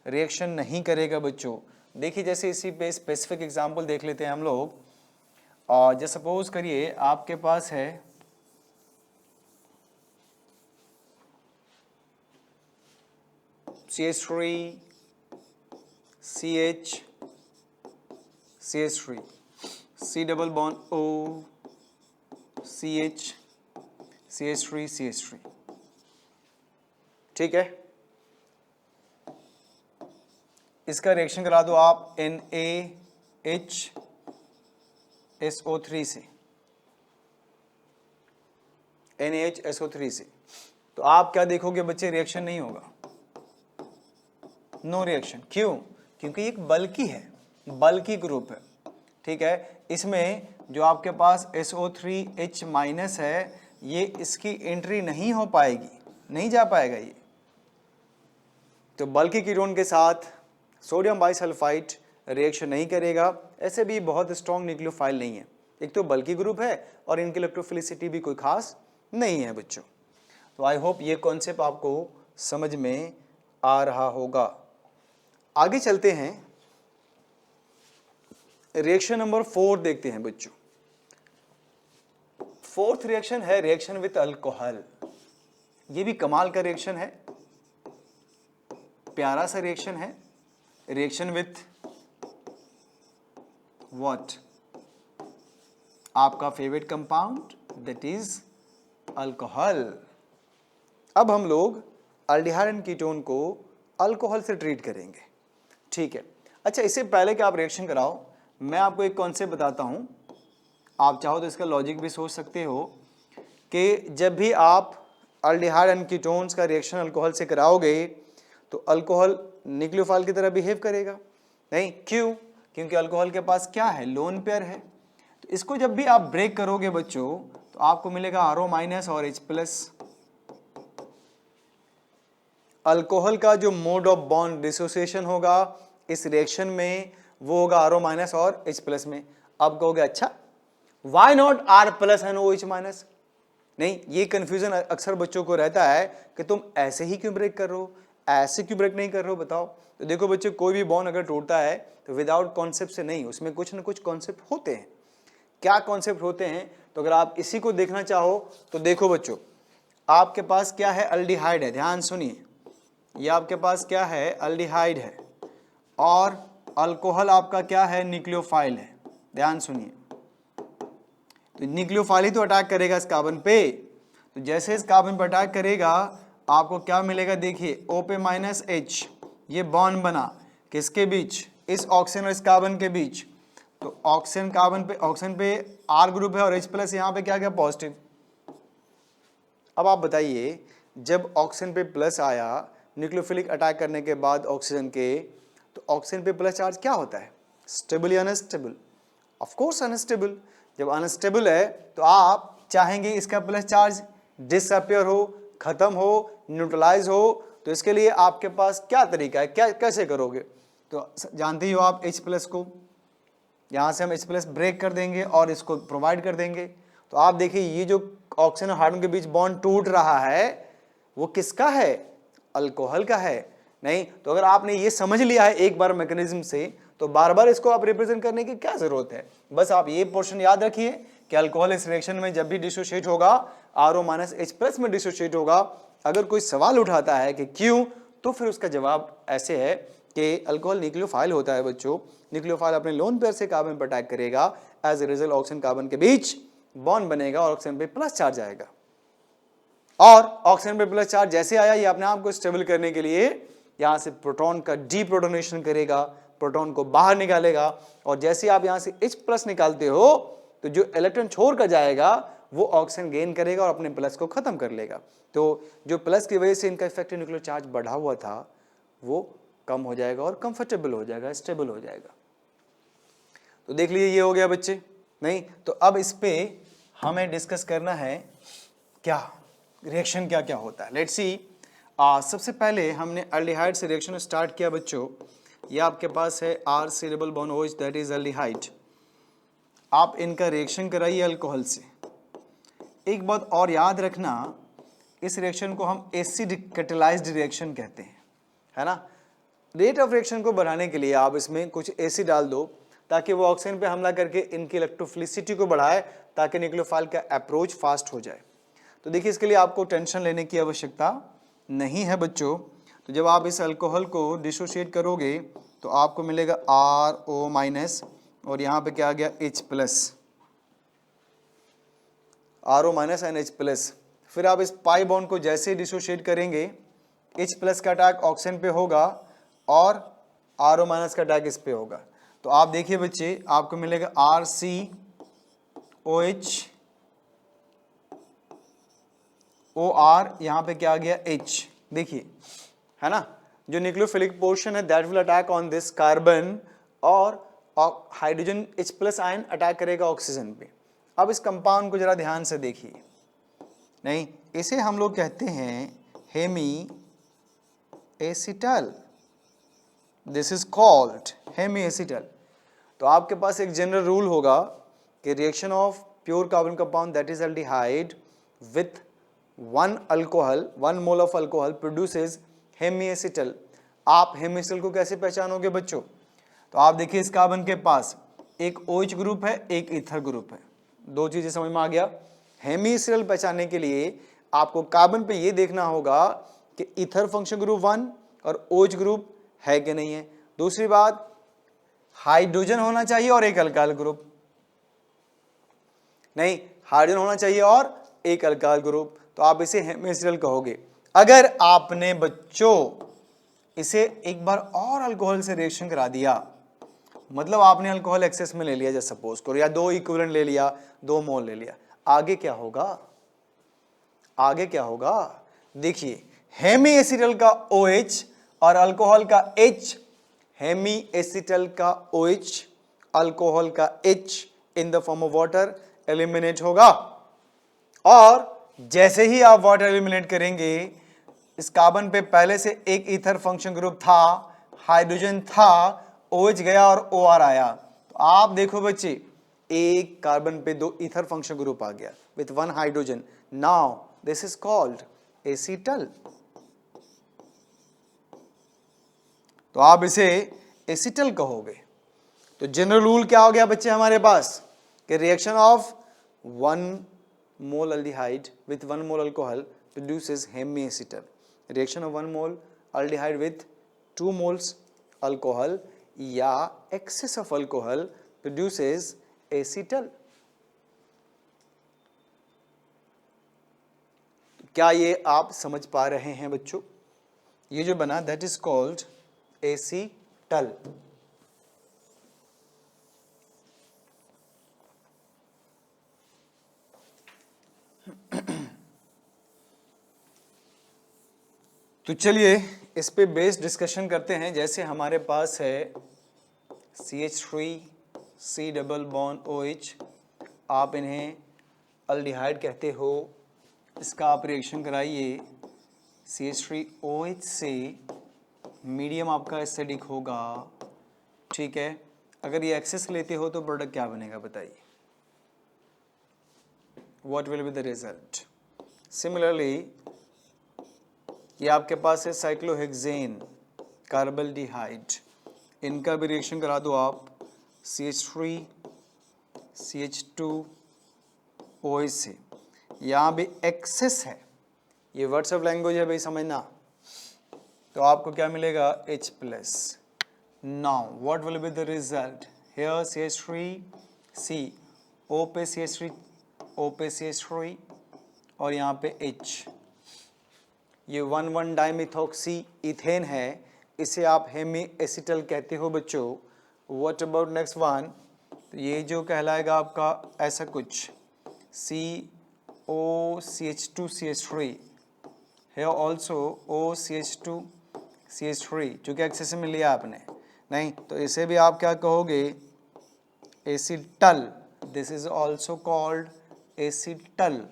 S1: रिएक्शन नहीं करेगा बच्चों। देखिए जैसे इसी पे स्पेसिफिक एग्जांपल देख लेते हैं हम लोग। और जैसे सपोज करिए आपके पास है CH3 CH CH3 C double bond O CH CH3 CH3, ठीक है। इसका रिएक्शन करा दो आप NaHSO3 से, NaHSO3 से, तो आप क्या देखोगे बच्चे, रिएक्शन नहीं होगा, नो रिएक्शन। क्यों? क्योंकि एक बल्कि है, बल्कि ग्रुप है, ठीक है। इसमें जो आपके पास SO3H माइनस है, ये इसकी एंट्री नहीं हो पाएगी, नहीं जा पाएगा ये। तो बल्कि कीटोन के साथ सोडियम बाइसल्फाइड रिएक्शन नहीं करेगा। ऐसे भी बहुत स्ट्रॉन्ग न्यूक्लियोफाइल नहीं है, एक तो बल्कि ग्रुप है और इनकी इलेक्ट्रोफिलिसिटी भी कोई खास नहीं है बच्चों। तो आई होप ये कॉन्सेप्ट आपको समझ में आ रहा होगा। आगे चलते हैं, रिएक्शन नंबर 4 देखते हैं बच्चों। फोर्थ रिएक्शन है रिएक्शन विथ अल्कोहल। ये भी कमाल का रिएक्शन है, प्यारा सा रिएक्शन है। रिएक्शन विथ व्हाट, आपका favourite compound, that is alcohol. अब हम लोग अल्डिहाइड एंड कीटोन को अल्कोहल से ट्रीट करेंगे, ठीक है। अच्छा, इससे पहले कि आप रिएक्शन कराओ, मैं आपको एक कॉन्सेप्ट बताता हूं। आप चाहो तो इसका लॉजिक भी सोच सकते हो कि जब भी आप अल्डिहाइड एंड कीटोन्स का रिएक्शन अल्कोहल से कराओगे तो अल्कोहल न्यूक्लियोफाइल की तरह बिहेव करेगा नहीं। क्यों? क्योंकि अल्कोहल के पास क्या है, लोन पेयर है। तो इसको जब भी आप ब्रेक करोगे बच्चों तो आपको मिलेगा RO माइनस और H प्लस। अल्कोहल का जो मोड ऑफ बॉन्ड डिसोसिएशन होगा इस रिएक्शन में वो होगा RO माइनस और H प्लस में। अब कहोगे अच्छा why not R plus and OH minus? नहीं, ये कंफ्यूजन अक्सर बच्चों को रहता है कि तुम ऐसे ही क्यों ब्रेक कर रहे हो, ऐसे क्यों ब्रेक नहीं कर रहे हो, बताओ। तो देखो बच्चों, कोई भी बॉन्ड अगर टूटता है तो विदाउट कॉन्सेप्ट से नहीं, उसमें कुछ ना कुछ कॉन्सेप्ट होते हैं। क्या कॉन्सेप्ट होते हैं? तो अगर आप इसी को देखना चाहो तो देखो बच्चों, आपके पास क्या है, अल्डिहाइड है। ध्यान सुनिए, ये आपके पास क्या है, अल्डिहाइड है, और अल्कोहल आपका क्या है, न्यूक्लियोफाइल है। ध्यान सुनिए, तो न्यूक्लियोफाइल ही तो अटैक करेगा इस कार्बन पे। तो जैसे इस कार्बन पर अटैक करेगा आपको क्या मिलेगा, देखिए O पे माइनस H, ये बॉन्ड बना किसके बीच, इस ऑक्सीजन और इस कार्बन के बीच। तो ऑक्सीजन कार्बन पे, ऑक्सीजन पे R ग्रुप है और H प्लस यहाँ पे क्या गया, पॉजिटिव। अब आप बताइए, जब ऑक्सीजन पे प्लस आया न्यूक्लियोफिलिक अटैक करने के बाद ऑक्सीजन के, तो ऑक्सीजन पे प्लस चार्ज क्या होता है, स्टेबल या अनस्टेबल? Of course unstable. जब अनस्टेबल है तो आप चाहेंगे इसका प्लस चार्ज डिसअपियर हो, खत्म हो, न्यूट्रलाइज हो। तो इसके लिए आपके पास क्या तरीका है, क्या कैसे करोगे? तो जानते ही हो आप H प्लस को, यहाँ से हम H प्लस ब्रेक कर देंगे और इसको प्रोवाइड कर देंगे। तो आप देखिए ये जो ऑक्सीजन और हाइड्रोजन के बीच बॉन्ड टूट रहा है वो किसका है, अल्कोहल का है। नहीं तो अगर आपने ये समझ लिया है एक बार मैकेनिज्म से, तो बार बार इसको आप रिप्रेजेंट करने की क्या जरूरत है। बस आप ये पोर्शन याद रखिए कि अल्कोहल इस रिएक्शन में जब भी डिसोशिएट होगा RO-H+ में डिसोशिएट होगा। अगर कोई सवाल उठाता है कि क्यों, तो फिर उसका जवाब ऐसे है कि अल्कोहल न्यूक्लियोफाइल होता है बच्चों। न्यूक्लियोफाइल अपने लोन पेयर से कार्बन पर अटैक करेगा, as a result oxygen carbon के बीच बॉन्ड बनेगा और ऑक्सीजन पे प्लस चार्ज आएगा। और ऑक्सीजन पे प्लस चार्ज जैसे आया, ये अपने आप को स्टेबल करने के लिए यहां से प्रोटॉन का डीप्रोटोनेशन करेगा, प्रोटॉन को बाहर निकालेगा। और जैसे आप यहां से H+ निकालते हो तो जो इलेक्ट्रॉन छोड़ कर जाएगा वो ऑक्सीजन गेन करेगा और अपने प्लस को खत्म कर लेगा। तो जो प्लस की वजह से इनका इफेक्टिव न्यूक्लियर चार्ज बढ़ा हुआ था वो कम हो जाएगा और कंफर्टेबल हो जाएगा, स्टेबल हो जाएगा। तो देख लीजिए ये हो गया बच्चे। नहीं तो अब इस पे हमें डिस्कस करना है क्या रिएक्शन क्या क्या होता है। Let's see. सबसे पहले हमने एल्डिहाइड से रिएक्शन स्टार्ट किया बच्चों। ये आपके पास है R double bond OH, that is aldehyde. आप इनका रिएक्शन कराइए अल्कोहल से। एक बात और याद रखना, इस रिएक्शन को हम एसिड कैटेलाइज्ड रिएक्शन कहते हैं, है ना। रेट ऑफ रिएक्शन को बढ़ाने के लिए आप इसमें कुछ एसिड डाल दो ताकि वो ऑक्सीजन पे हमला करके इनकी इलेक्ट्रोफिलिसिटी को बढ़ाए, ताकि न्यूक्लियोफाइल का अप्रोच फास्ट हो जाए। तो देखिए इसके लिए आपको टेंशन लेने की आवश्यकता नहीं है बच्चों। तो जब आप इस अल्कोहल को डिसोशिएट करोगे तो आपको मिलेगा RO- और यहाँ पे क्या आ गया H+, RO- एंड H+। फिर आप इस पाई बॉन्ड को जैसे डिसोशिएट करेंगे, H+ का अटैक ऑक्सीजन पे होगा और RO- का अटैक इस पे होगा। तो आप देखिए बच्चे, आपको मिलेगा RCOH OR, यहाँ पे क्या आ गया H। देखिए है ना, जो न्यूक्लियोफिलिक पोर्शन है that will attack on this carbon और हाइड्रोजन H+ आयन अटैक करेगा ऑक्सीजन पे। अब इस कंपाउंड को जरा ध्यान से देखिए। नहीं, इसे हम लोग कहते हैं hemi acetal. This is called hemi acetal. तो आपके पास एक जनरल रूल होगा कि reaction of pure carbon compound that is aldehyde with 1 alcohol, 1 mole of alcohol produces hemi acetal. आप हेमी एसिटल को कैसे पहचानोगे बच्चों? तो आप देखिए इस कार्बन के पास एक OH ग्रुप है, एक ईथर ग्रुप है। दो चीजें समझ में आ गया। हेमी एसिटल पहचानने के लिए आपको कार्बन पे ये देखना होगा कि ईथर फंक्शन ग्रुप 1 और OH ग्रुप है कि नहीं है। दूसरी बात, हाइड्रोजन होना चाहिए और एक अल्काइल ग्रुप। नहीं, हाइड्रोजन होना चाहिए और एक अल्काइल ग्रुप, तो आप इसे हेमी एसिटल कहोगे। अगर आपने बच्चों इसे एक बार और अल्कोहल से रिएक्शन करा दिया, मतलब आपने अल्कोहल एक्सेस में ले लिया जैसे सपोज करो, या 2 इक्विवेलेंट ले लिया, 2 मोल ले लिया, आगे क्या होगा? आगे क्या होगा? देखिए हेमी एसिटल का OH और अल्कोहल का H, हेमी एसिटल का OH, अल्कोहल का H in the form of water eliminate होगा। और जैसे ही आप वाटर एलिमिनेट करेंगे, इस कार्बन पे पहले से एक ईथर फंक्शन ग्रुप था, हाइड्रोजन था, OH गया और OR आया। तो आप देखो बच्चे, एक कार्बन पे 2 ईथर फंक्शन ग्रुप आ गया with 1 hydrogen. Now this is called acetal. तो आप इसे एसिटल कहोगे। तो जनरल रूल क्या हो गया बच्चे हमारे पास कि reaction of 1 mole aldehyde with 1 mole alcohol produces hemiacetal. Reaction of 1 mole aldehyde with 2 moles alcohol या excess of alcohol produces acetal. क्या ये आप समझ पा रहे हैं बच्चों? ये जो बना that is called acetal. तो चलिए इस पे बेस्ड डिस्कशन करते हैं। जैसे हमारे पास है CH3 डबल बॉन्ड OH, आप इन्हें अल्डिहाइड कहते हो। इसका आप रिएक्शन कराइए CH3OH से, मीडियम आपका एसिडिक होगा, ठीक है। अगर ये एक्सेस लेते हो तो प्रोडक्ट क्या बनेगा बताइए? what will be the result? Similarly, ये आपके पास है साइक्लोहेक्सेन, कार्बल्डिहाइड, इनका भी रिएक्शन करा दो आप, CH3 CH2 OH से। यहाँ भी एक्सेस है, ये वर्ड्स ऑफ लैंग्वेज है भाई, समझना। तो आपको क्या मिलेगा? H plus. Now what will be the result? Here CH3 C, O पे CH3, O पे CH3 और यहाँ पे H। ये 1,1 डाइमिथॉक्सी इथेन है, इसे आप हेमी एसिटल कहते हो बच्चों। What about next one? तो ये जो कहलाएगा आपका ऐसा कुछ COCH2CH3, here also OCH2CH3, चूँकि एक्सेस में लिया आपने नहीं, तो इसे भी आप क्या कहोगे? Acetal. This is also called acetal.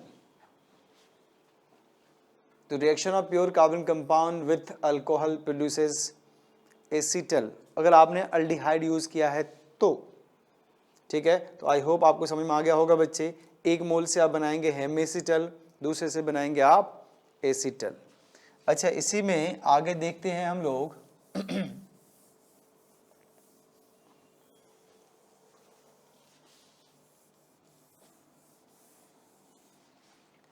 S1: तो reaction of pure carbon compound with alcohol produces acetal, अगर आपने अल्डिहाइड यूज किया है तो। ठीक है, तो आई होप आपको समझ में आ गया होगा बच्चे। एक मोल से आप बनाएंगे हेमेसिटल, दूसरे से बनाएंगे आप एसिटल। अच्छा, इसी में आगे देखते हैं हम लोग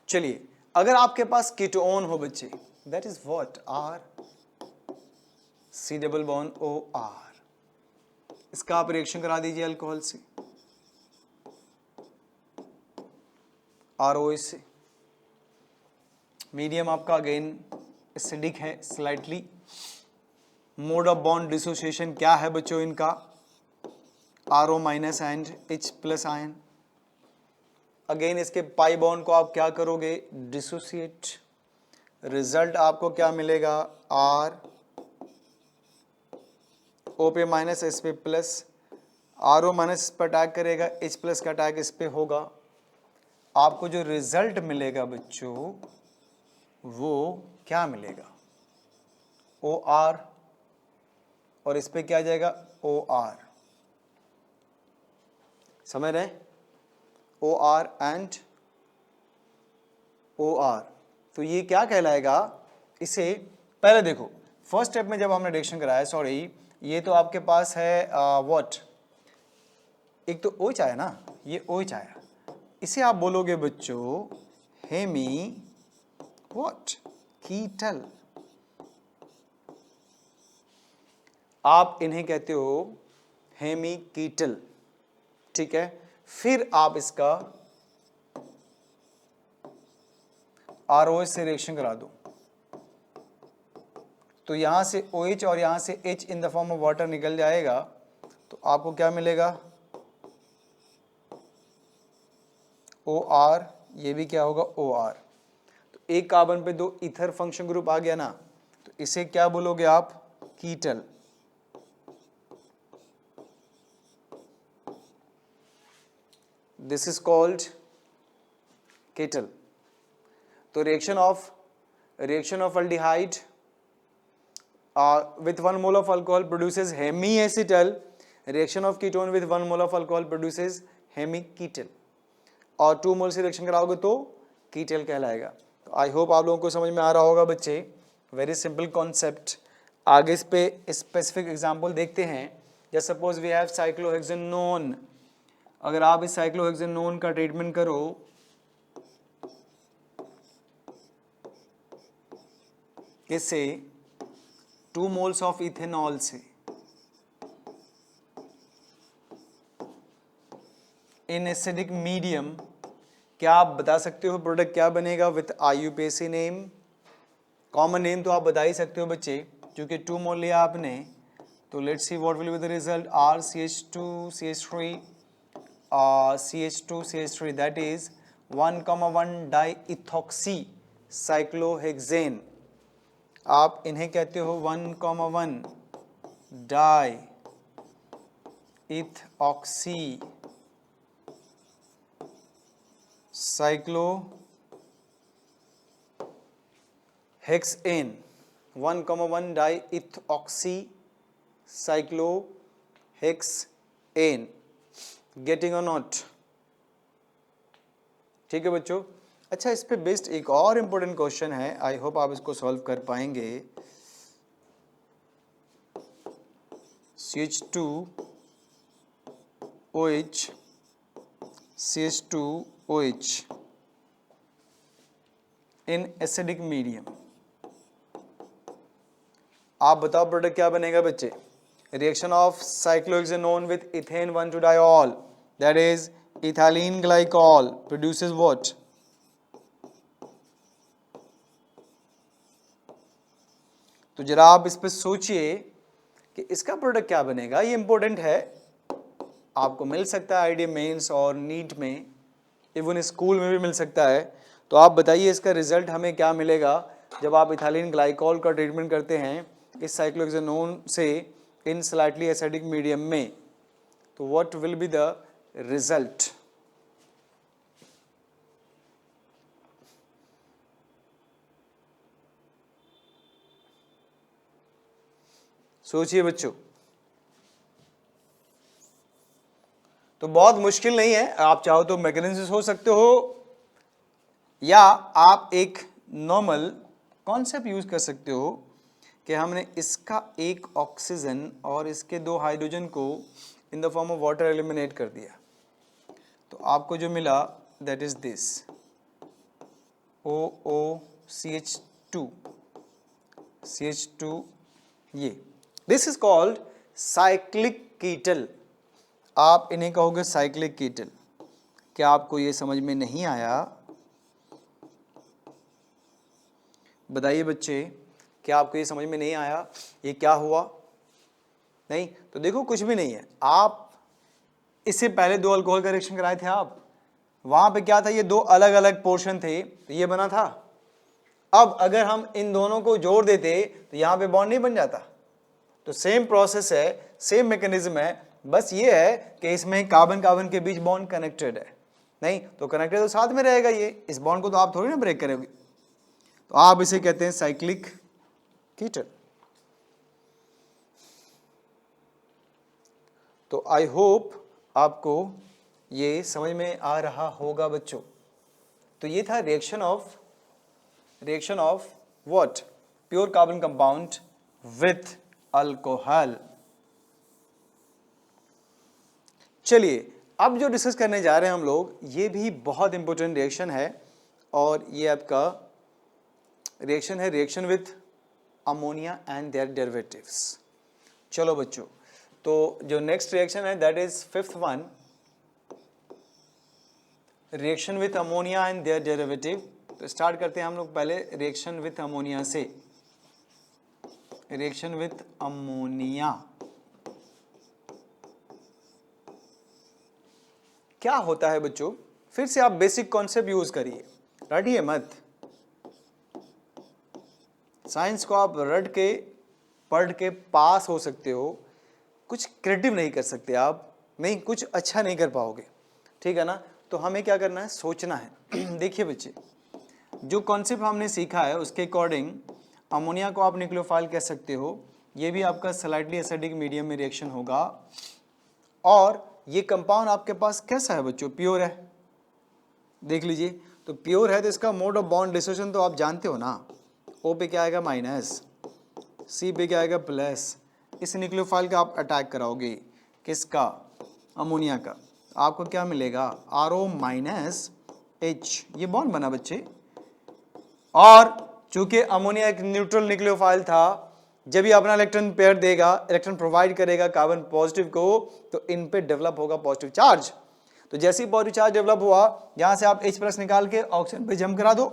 S1: चलिए, अगर आपके पास कीटोन हो बच्चे, that is what? R C double bond OR, इसका आप रिएक्शन करा दीजिए अल्कोहल से, ROH से। मीडियम आपका अगेन एसिडिक है slightly. Mode of bond dissociation क्या है बच्चों इनका? RO minus and H plus ion. Again इसके पाई बॉन्ड को आप क्या करोगे? डिसोसिएट। रिजल्ट आपको क्या मिलेगा? R O पे माइनस S पे प्लस, RO माइनस इस पर अटैक करेगा, H प्लस का अटैक इस पे होगा। आपको जो रिजल्ट मिलेगा बच्चों वो क्या मिलेगा? OR, और इस पे क्या आ जाएगा? OR। समझ रहे? OR and OR। तो ये क्या कहलाएगा? इसे पहले देखो, फर्स्ट स्टेप में जब हमने रिएक्शन कराया, सॉरी, ये तो आपके पास है व्हाट, एक तो OH आया ना, ये OH आया, इसे आप बोलोगे बच्चों हेमी व्हाट? कीटल। आप इन्हें कहते हो हेमी कीटल। ठीक है, फिर आप इसका ROH से रिएक्शन करा दो, तो यहां से OH और यहां से H in the form of water निकल जाएगा, तो आपको क्या मिलेगा? OR, ये भी क्या होगा? OR। तो एक कार्बन पे दो ईथर फंक्शन ग्रुप आ गया ना, तो इसे क्या बोलोगे आप? कीटल। This is called कीटल। तो reaction of aldehyde with 1 mole of alcohol produces hemiacetal. Reaction of ketone with 1 mole of alcohol produces hemiketal. और 2 मोल से रिएक्शन कराओगे तो कीटल कहलाएगा। तो आई होप आप लोगों को समझ में आ रहा होगा बच्चे। Very simple concept. आगे इस पे स्पेसिफिक एग्जांपल देखते हैं। जैसे सपोज वी हैव साइक्लोहेक्सेनोन। अगर आप इस साइक्लोहेक्सेनोन का ट्रीटमेंट करो, किससे? 2 मोल्स ऑफ इथेनॉल से, इन एसिडिक मीडियम। क्या आप बता सकते हो प्रोडक्ट क्या बनेगा? With IUPAC name, common name तो आप बता ही सकते हो बच्चे, क्योंकि 2 मोल लिया आपने। तो let's see what will be the result. RCH2CH3 CH2CH3, that is 1,1 diethoxy cyclohexane. आप इन्हें कहते हो 1,1 diethoxy cyclohexane. 1,1 diethoxy cyclohexane. Getting और नॉट? ठीक है बच्चों। अच्छा, इस पे बेस्ड एक और इम्पोर्टेंट क्वेश्चन है, आई होप आप इसको सॉल्व कर पाएंगे। CH2OH CH2OH इन एसिडिक मीडियम, आप बताओ प्रोडक्ट क्या बनेगा बच्चे? Reaction of cyclohexanone with ethane 1,2-diol, that is ethylene glycol, produces what? तो जरा आप इस पे सोचिए कि इसका प्रोडक्ट क्या बनेगा। ये इंपॉर्टेंट है, आपको मिल सकता है आईडी मेंस और नीट में, इवन स्कूल में भी मिल सकता है। तो आप बताइए इसका रिजल्ट हमें क्या मिलेगा जब आप इथाइलिन ग्लाइकॉल का ट्रीटमेंट करते हैं इस साइक्लोहेक्सेनोन से इन स्लाइटली एसिडिक मीडियम में, तो what will be the result? सोचिए बच्चों। तो बहुत मुश्किल नहीं है, आप चाहो तो मैकेनिज्म हो सकते हो, या आप एक नॉर्मल कॉन्सेप्ट यूज कर सकते हो कि हमने इसका एक ऑक्सीजन और इसके 2 हाइड्रोजन को in the form of water eliminate कर दिया, तो आपको जो मिला that is this OOCH2 CH2, ये दिस इज कॉल्ड साइक्लिक कीटल। आप इन्हें कहोगे साइक्लिक कीटल। क्या आपको ये समझ में नहीं आया? बताइए बच्चे, क्या आपको ये समझ में नहीं आया ये क्या हुआ? नहीं तो देखो कुछ भी नहीं है। आप इससे पहले 2 अल्कोहल का रिएक्शन कराए थे, आप वहां पे क्या था, ये 2 अलग अलग पोर्शन थे तो ये बना था। अब अगर हम इन दोनों को जोड़ देते तो यहां पे बॉन्ड नहीं बन जाता। तो सेम प्रोसेस है, सेम मैकेनिज्म है, बस ये है कि इसमें कार्बन कार्बन के बीच बॉन्ड कनेक्टेड है। नहीं तो कनेक्टेड तो साथ में रहेगा, ये इस बॉन्ड को तो आप थोड़ी ना ब्रेक करोगे। तो आप इसे कहते हैं साइक्लिक कीटल। तो आई होप आपको ये समझ में आ रहा होगा बच्चों। तो ये था reaction of what? Pure carbon compound with alcohol. चलिए अब जो डिस्कस करने जा रहे हैं हम लोग, ये भी बहुत इंपॉर्टेंट रिएक्शन है, और ये आपका रिएक्शन है reaction with ammonia and their derivatives. चलो बच्चों, तो जो नेक्स्ट रिएक्शन है that is 5th one, reaction with ammonia and their derivative. तो स्टार्ट करते हैं हम लोग पहले रिएक्शन विथ अमोनिया से। रिएक्शन विथ अमोनिया क्या होता है बच्चों? फिर से आप बेसिक कॉन्सेप्ट यूज करिए, रटिए मत। साइंस को आप रट के पढ़ के पास हो सकते हो, कुछ क्रिएटिव नहीं कर सकते आप, नहीं कुछ अच्छा नहीं कर पाओगे, ठीक है ना? तो हमें क्या करना है, सोचना है। देखिए बच्चे, जो कॉन्सेप्ट हमने सीखा है उसके अकॉर्डिंग अमोनिया को आप न्यूक्लियोफाइल कह सकते हो। ये भी आपका स्लाइटली एसिडिक मीडियम में रिएक्शन होगा, और ये कंपाउंड आपके पास कैसा है बच्चों? प्योर है। देख लीजिए, तो प्योर है तो इसका मोड ऑफ बॉन्ड डिसोसिएशन तो आप जानते हो ना। O पे क्या आएगा माइनस, C पे क्या आएगा प्लस। इस न्यूक्लियोफाइल का आप अटैक कराओगे, किसका? अमोनिया का। आपको क्या मिलेगा? RO माइनस H, ये बॉन्ड बना बच्चे। और चूंकि अमोनिया एक न्यूट्रल न्यूक्लियोफाइल था, जब ये अपना इलेक्ट्रॉन पेयर देगा, इलेक्ट्रॉन प्रोवाइड करेगा कार्बन पॉजिटिव को, तो इन पे डेवलप होगा पॉजिटिव चार्ज। तो जैसे ही पॉजिटिव चार्ज डेवलप हुआ, यहां से आप H+ निकाल के ऑक्सीजन पे जम करा दो,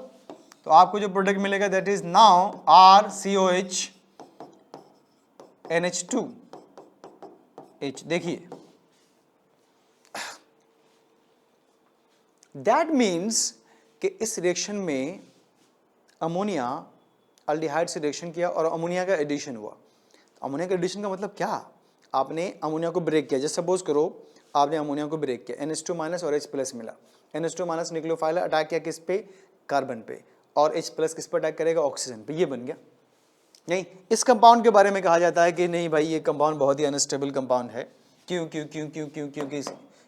S1: तो आपको जो प्रोडक्ट मिलेगा that is now RCOH NH2H। देखिए, दैट मीन्स कि इस रिएक्शन में अमोनिया अल्डिहाइड से रिएक्शन किया और अमोनिया का एडिशन हुआ। अमोनिया का एडिशन का मतलब क्या? आपने अमोनिया को ब्रेक किया। जैसे सपोज करो आपने अमोनिया को ब्रेक किया, NH2- और H+ मिला। NH2- न्यूक्लियोफाइल अटैक किया किस पे? कार्बन पे। और H+ किस पर अटैक करेगा? ऑक्सीजन पे। ये बन गया। नहीं, इस कंपाउंड के बारे में कहा जाता है कि नहीं भाई ये कंपाउंड बहुत ही अनस्टेबल कंपाउंड है। क्यों क्यों क्यों क्यों क्यों? क्योंकि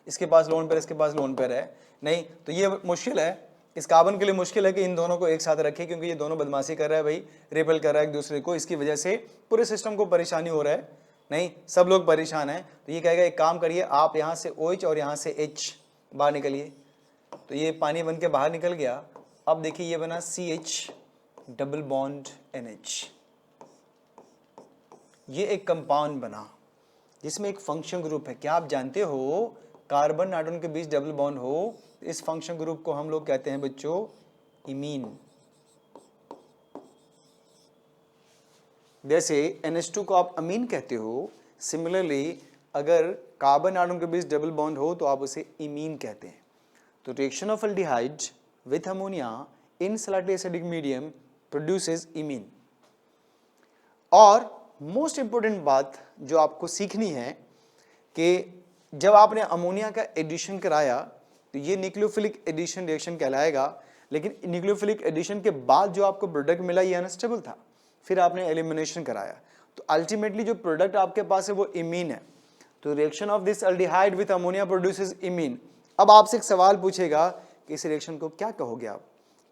S1: इसके पास लोन पेयर, इसके पास लोन पेयर है, नहीं, तो ये मुश्किल है, इस कार्बन के लिए मुश्किल है कि इन दोनों को एक साथ रखें, क्योंकि ये दोनों बदमाशी कर रहा है भाई, रिपेल कर रहा है एक दूसरे को, इसकी वजह से पूरे सिस्टम को परेशानी हो रहा है, नहीं सब लोग परेशान हैं। तो ये कहेगा एक काम करिए, आप यहाँ से OH और यहाँ से H बाहर निकलिए, तो ये पानी बन के बाहर निकल गया। अब देखिए ये बना CH डबल बॉन्ड NH, ये एक कंपाउंड बना जिसमें एक फंक्शन ग्रुप है। क्या आप जानते हो कार्बन नाइट्रोजन के बीच डबल बॉन्ड हो, इस फंक्शन ग्रुप को हम लोग कहते हैं बच्चों इमीन। जैसे NH2 को आप अमीन कहते हो, सिमिलरली अगर कार्बन नाइट्रोजन के बीच डबल बॉन्ड हो तो आप उसे इमीन कहते हैं। तो reaction of aldehyde with ammonia in slightly acidic medium produces imine. और मोस्ट इंपोर्टेंट बात जो आपको सीखनी है कि जब आपने अमोनिया का एडिशन कराया तो ये न्यूक्लियोफिलिक एडिशन रिएक्शन कहलाएगा, लेकिन न्यूक्लियोफिलिक एडिशन के बाद जो आपको प्रोडक्ट मिला ये अनस्टेबल था, फिर आपने एलिमिनेशन कराया, तो अल्टीमेटली जो प्रोडक्ट आपके पास है वो इमीन है। तो reaction of this aldehyde with ammonia produces imine. अब आपसे एक सवाल पूछेगा कि इस रिएक्शन को क्या कहोगे आप?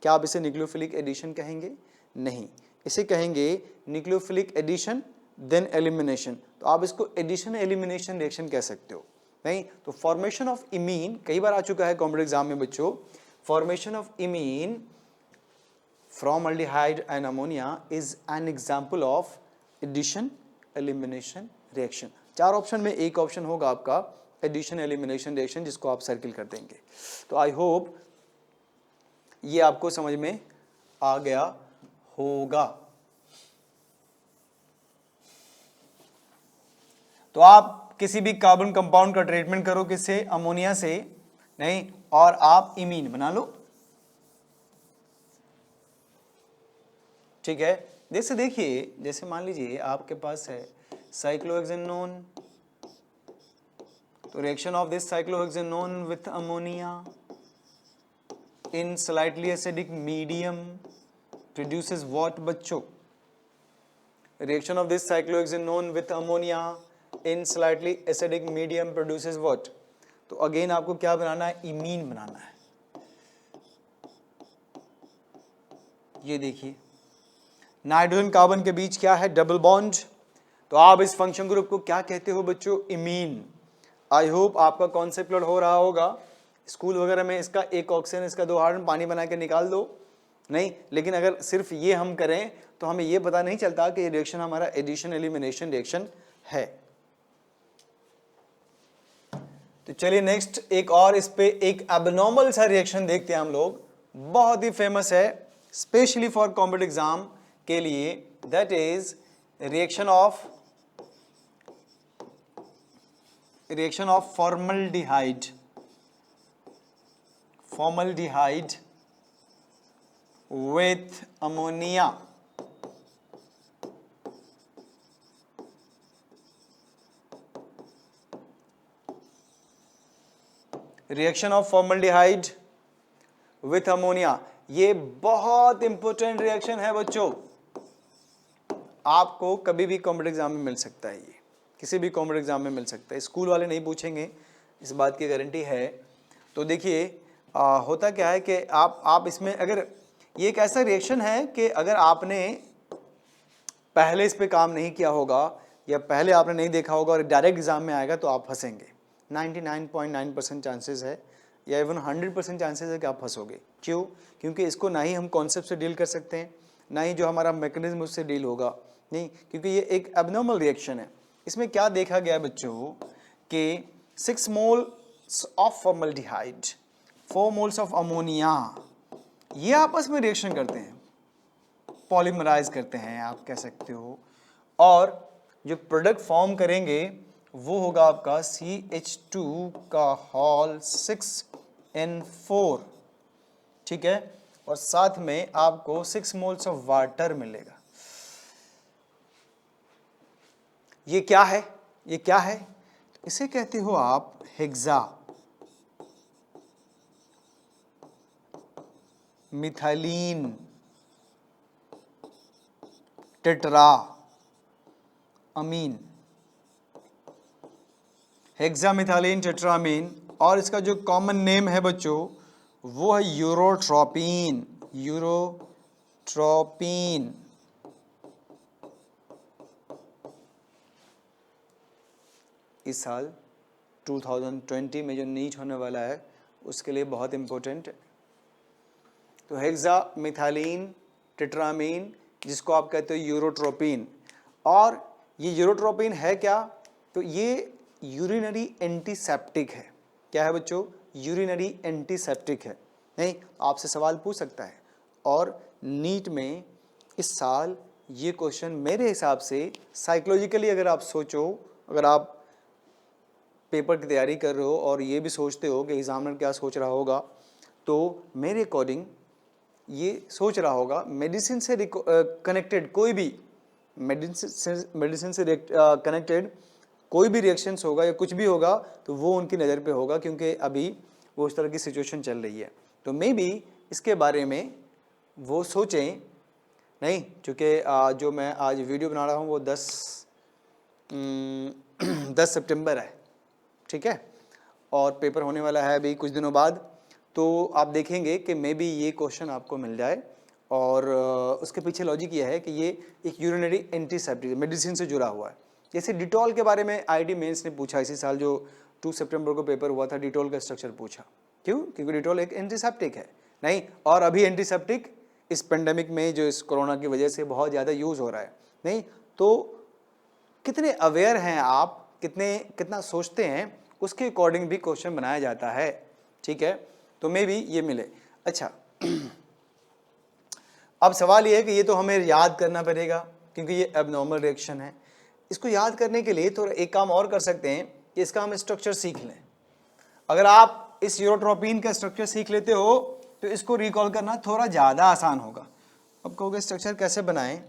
S1: क्या आप इसे न्यूक्लियोफिलिक एडिशन कहेंगे? नहीं, इसे कहेंगे न्यूक्लियोफिलिक एडिशन देन एलिमिनेशन। तो आप इसको एडिशन एलिमिनेशन रिएक्शन कह सकते हो, नहीं? तो फॉर्मेशन ऑफ इमीन कई बार आ चुका है कॉम्पिटिटिव एग्जाम में बच्चों। Formation of imine from aldehyde and ammonia is an example of addition elimination reaction. 4 option में एक ऑप्शन होगा आपका एडिशन एलिमिनेशन रिएक्शन, जिसको आप सर्किल कर देंगे। तो आई होप ये आपको समझ में आ गया होगा। तो आप किसी भी कार्बन कंपाउंड का ट्रीटमेंट करो किससे? अमोनिया से, नहीं, और आप इमीन बना लो, ठीक है। जैसे देखिए, जैसे मान लीजिए आपके पास है साइक्लोहेक्सेनोन, तो reaction of this cyclohexanone with ammonia in slightly acidic medium produces what बच्चों? Reaction of this cyclohexanone with ammonia in slightly acidic medium produces what? तो अगेन आपको क्या बनाना है? इमीन बनाना है। ये देखिए नाइट्रोजन कार्बन के बीच क्या है? Double bond. तो आप इस फंक्शन ग्रुप को क्या कहते हो बच्चों? इमीन। आई होप आपका कॉन्सेप्ट क्लियर हो रहा होगा। स्कूल वगैरह में इसका एक ऑक्सीजन, इसका 2 हाइड्रोजन पानी बना के निकाल दो, नहीं, लेकिन अगर सिर्फ ये हम करें तो हमें ये पता नहीं चलता कि ये रिएक्शन हमारा एडिशन एलिमिनेशन रिएक्शन है। तो चलिए नेक्स्ट एक और इस पे एक एबनॉर्मल सा रिएक्शन देखते हैं हम लोग, बहुत ही फेमस है स्पेशली फॉर कॉम्पिटिटिव एग्जाम के लिए, that is reaction of formaldehyde with ammonia। Reaction of formaldehyde with ammonia, ये बहुत इंपॉर्टेंट रिएक्शन है बच्चों, आपको कभी भी कॉम्पिटिटिव एग्जाम में मिल सकता है, ये किसी भी कॉम्पिटिटिव एग्जाम में मिल सकता है, स्कूल वाले नहीं पूछेंगे, इस बात की गारंटी है। तो देखिए होता क्या है कि आप इसमें, अगर ये एक ऐसा रिएक्शन है कि अगर आपने पहले इस पे काम नहीं किया होगा या पहले आपने नहीं देखा होगा और डायरेक्ट एग्जाम में आएगा तो आप फंसेंगे। 99.9% चांसेस है या इवन 100% चांसेस है कि आप फंसोगे। क्यों? क्योंकि इसको ना ही हम कॉन्सेप्ट से डील कर सकते हैं, ना ही जो हमारा मैकेनिज्म उससे डील होगा, नहीं, क्योंकि ये एक एबनॉर्मल रिएक्शन है। इसमें क्या देखा गया है बच्चों कि 6 moles of formaldehyde, 4 moles of ammonia, ये आपस में रिएक्शन करते हैं, पॉलीमराइज करते हैं आप कह सकते हो, और जो प्रोडक्ट फॉर्म करेंगे वो होगा आपका CH2 का हॉल 6N4, ठीक है, और साथ में आपको 6 मोल्स ऑफ वाटर मिलेगा। ये क्या है? ये क्या है? इसे कहते हो आप hexa methylene tetra amine, hexamethylene tetrammine, और इसका जो कॉमन नेम है बच्चों वो है यूरोट्रोपिन। यूरोट्रोपिन इस साल 2020 में जो नीट होने वाला है उसके लिए बहुत इम्पोर्टेंट है। तो हेक्सा मिथाइलिन टेट्रामीन, जिसको आप कहते हो यूरोट्रोपिन, और ये यूरोट्रोपिन है क्या? तो ये यूरिनरी एंटीसेप्टिक है। क्या है बच्चों? यूरिनरी एंटीसेप्टिक है। नहीं, आपसे सवाल पूछ सकता है, और नीट में इस साल ये क्वेश्चन मेरे हिसाब से साइकोलॉजिकली अगर आप सोचो, अगर आप पेपर की तैयारी कर रहे हो और ये भी सोचते हो कि एग्जामिनर क्या सोच रहा होगा, तो मेरे अकॉर्डिंग ये सोच रहा होगा मेडिसिन से कनेक्टेड कोई भी मेडिसिन से कनेक्टेड कोई भी रिएक्शंस होगा या कुछ भी होगा तो वो उनकी नज़र पे होगा, क्योंकि अभी वो उस तरह की सिचुएशन चल रही है। तो मे बी इसके बारे में वो सोचें नहीं, चूँकि जो मैं आज वीडियो बना रहा हूँ वो 10 सितंबर है, ठीक है, और पेपर होने वाला है अभी कुछ दिनों बाद। तो आप देखेंगे कि मे बी ये क्वेश्चन आपको मिल जाए, और उसके पीछे लॉजिक ये है कि ये एक यूरिनरी एंटीसेप्टिक मेडिसिन से जुड़ा हुआ है। जैसे डिटॉल के बारे में आईआईटी मेंस ने पूछा इसी साल, जो 2 सितंबर को पेपर हुआ था, डिटॉल का स्ट्रक्चर पूछा। क्यों? क्योंकि डिटॉल एक एंटीसेप्टिक है। नहीं, और अभी एंटीसेप्टिक इस पेंडेमिक में जो इस कोरोना की वजह से बहुत ज़्यादा यूज़ हो रहा है। नहीं तो कितने अवेयर हैं आप, कितना सोचते हैं, उसके अकॉर्डिंग भी क्वेश्चन बनाया जाता है, ठीक है। तो मे भी ये मिले। अच्छा अब सवाल ये है कि ये तो हमें याद करना पड़ेगा क्योंकि ये एबनॉर्मल रिएक्शन है। इसको याद करने के लिए थोड़ा एक काम और कर सकते हैं कि इसका हम स्ट्रक्चर सीख लें। अगर आप इस यूरोट्रोपिन का स्ट्रक्चर सीख लेते हो तो इसको रिकॉल करना थोड़ा ज़्यादा आसान होगा। अब कहोगे स्ट्रक्चर कैसे बनाएं?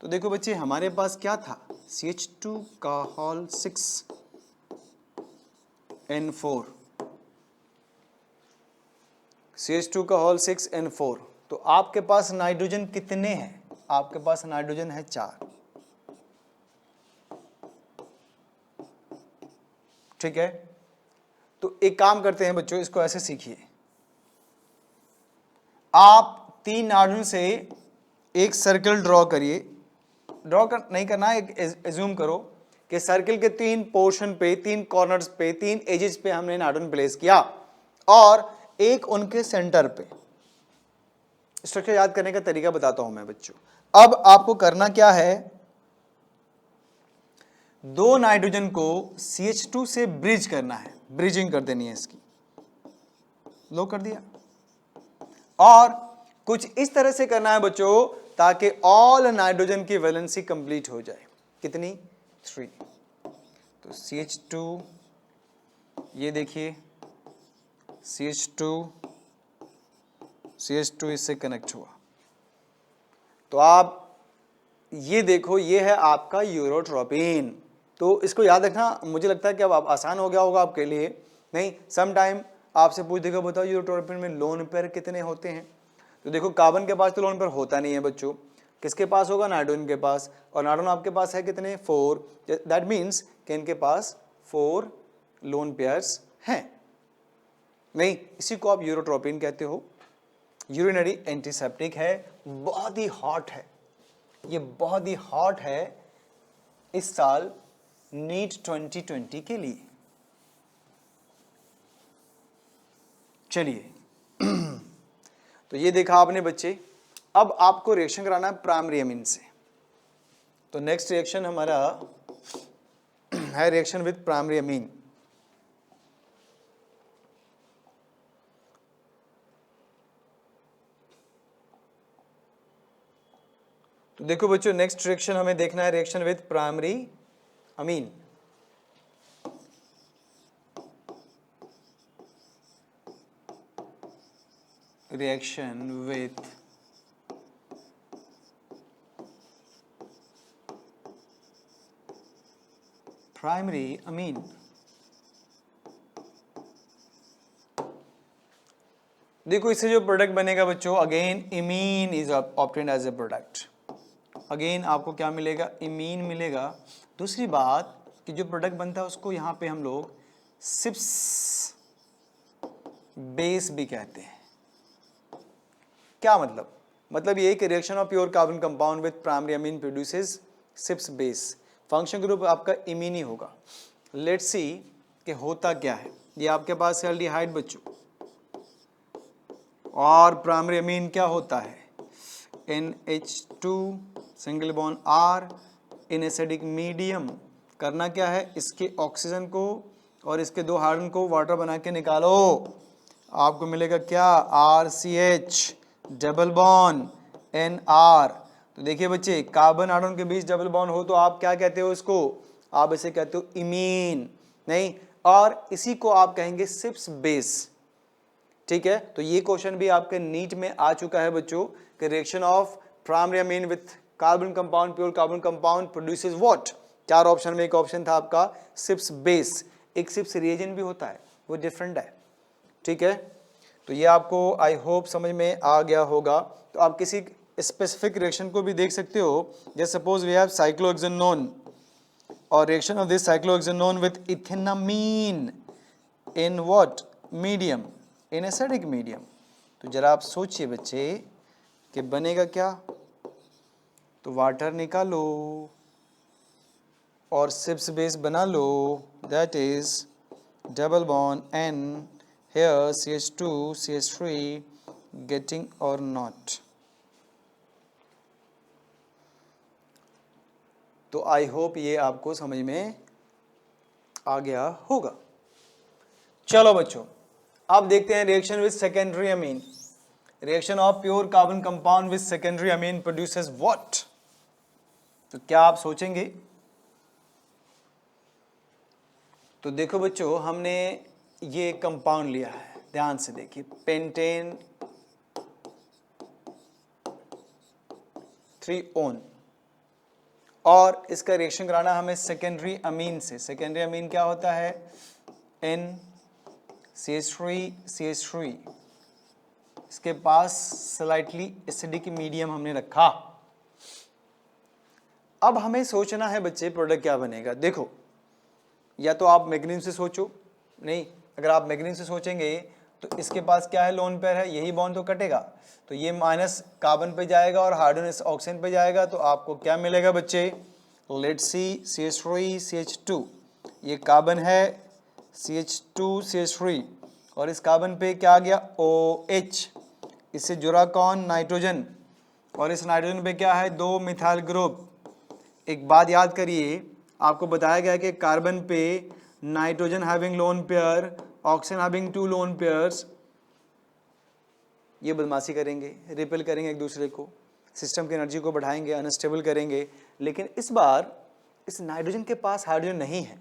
S1: तो देखो बच्चे, हमारे पास क्या था? CH2 का हॉल 6N4, CH2 का हॉल 6N4। तो आपके पास नाइट्रोजन कितने हैं? आपके पास नाइट्रोजन है 4, ठीक है। तो एक काम करते हैं बच्चों, इसको ऐसे सीखिए। आप 3 नाइट्रोजन से एक सर्कल ड्रॉ करिए। नहीं करना है, एक एज्यूम करो कि सर्कल के 3 पोर्शन पे, 3 कॉर्नर्स पे, 3 एजेस पे हमने नाइट्रोजन प्लेस किया और एक उनके सेंटर पे। स्ट्रक्चर याद करने का तरीका बताता हूं मैं बच्चों। अब आपको करना क्या है, 2 नाइट्रोजन को CH2 से ब्रिज करना है, ब्रिजिंग कर देनी है इसकी। लो कर दिया। और कुछ इस तरह से करना है बच्चों ताकि ऑल नाइट्रोजन की वैलेंसी कंप्लीट हो जाए। कितनी? 3। तो CH2, ये देखिए CH2 इससे कनेक्ट हुआ। तो आप ये देखो, ये है आपका यूरोट्रोपिन। तो इसको याद रखना, मुझे लगता है कि अब आसान हो गया होगा आपके लिए। नहीं, सम टाइम आपसे पूछ देगा बताओ यूरोट्रोपिन में लोन पेयर कितने होते हैं? तो देखो कार्बन के पास तो लोन पेयर होता नहीं है बच्चों, किसके पास होगा? नाइट्रोजन के पास। और नाइट्रोजन आपके पास है कितने? 4। दैट मीन्स कि इनके पास 4 लोन पेयर्स हैं। नहीं, इसी को आप यूरोट्रोपिन कहते हो। यूरिनरी एंटीसेप्टिक है, बहुत ही हॉट है, ये बहुत ही हॉट है इस साल नीट 2020 के लिए। चलिए तो ये देखा आपने बच्चे। अब आपको रिएक्शन कराना है प्राइमरी अमीन से। तो नेक्स्ट रिएक्शन हमारा है रिएक्शन विद प्राइमरी अमीन। तो देखो बच्चों, नेक्स्ट रिएक्शन हमें देखना है reaction with primary amine. Reaction with primary amine. देखो इससे जो प्रोडक्ट बनेगा बच्चों, again imine is obtained as a product. Again आपको क्या मिलेगा? इमीन मिलेगा। दूसरी बात कि जो प्रोडक्ट बनता है उसको यहाँ पे हम लोग सिप्स बेस भी कहते हैं। क्या मतलब ये कि reaction of pure carbon compound with primary amine produces Schiff's base, function group आपका इमीन ही होगा। लेट्स सी कि होता क्या है। ये आपके पास एल्डिहाइड बच्चों, और प्राइमरी अमीन क्या होता है, NH2 सिंगल बॉन्ड R इन एसिडिक मीडियम। करना क्या है, इसके ऑक्सीजन को और इसके दो हाइड्रोजन को वाटर बना के निकालो, आपको मिलेगा क्या, RCH डबल बॉन्ड NR। तो देखिए बच्चे, कार्बन हाइड्रोजन के बीच डबल बॉन्ड हो तो आप क्या कहते हो इसको, आप इसे कहते हो इमीन, नहीं, और इसी को आप कहेंगे सिप्स बेस। ठीक है, तो ये क्वेश्चन भी आपके नीट में आ चुका है बच्चों कि reaction of primary amine with carbon compound, pure carbon compound produces what. चार ऑप्शन में एक ऑप्शन था आपका सिप्स बेस। एक सिप्स रिएजेंट भी होता है, वो डिफरेंट है। ठीक है, तो ये आपको आई होप समझ में आ गया होगा। तो आप किसी स्पेसिफिक रिएक्शन को भी देख सकते हो, जैसे सपोज वी हैव साइक्लोहेक्सेनोन और reaction of this cyclohexanone with ethanamine in what medium, in acidic medium. तो जरा आप सोचिए बच्चे कि बनेगा क्या, तो वाटर निकालो और सिप्स बेस बना लो, that is double bond N here CH2 CH3 getting or not। तो आई होप ये आपको समझ में आ गया होगा। चलो बच्चों, अब देखते हैं reaction with secondary amine. Reaction of pure carbon compound with secondary amine produces what. तो क्या आप सोचेंगे, तो देखो बच्चों, हमने ये कंपाउंड लिया है, ध्यान से देखिए, पेंटेन 3 और इसका रिएक्शन कराना हमें सेकेंडरी अमीन से। सेकेंडरी अमीन क्या होता है, NCH3CH3, इसके पास स्लाइटली एसिडिक मीडियम हमने रखा। अब हमें सोचना है बच्चे प्रोडक्ट क्या बनेगा। देखो, या तो आप मैग्नीशियम से सोचो, नहीं, अगर आप मैग्नीशियम से सोचेंगे तो इसके पास क्या है, लोन पेयर है, यही बॉन्ड तो कटेगा, तो ये माइनस कार्बन पे जाएगा और हाइड्रोजन ऑक्सीजन पे जाएगा, तो आपको क्या मिलेगा बच्चे, लेट्स सी CH3 CH2, ये कार्बन है CH2 CH3 और इस कार्बन पे क्या आ गया, OH, इससे जुड़ा कौन, नाइट्रोजन, और इस नाइट्रोजन पे क्या है, दो मिथाइल ग्रुप। एक बात याद करिए, आपको बताया गया कि कार्बन पे nitrogen having lone pair, oxygen having 2 lone pairs, ये बदमाशी करेंगे, रिपेल करेंगे एक दूसरे को, सिस्टम की एनर्जी को बढ़ाएंगे, अनस्टेबल करेंगे। लेकिन इस बार इस नाइट्रोजन के पास हाइड्रोजन नहीं है,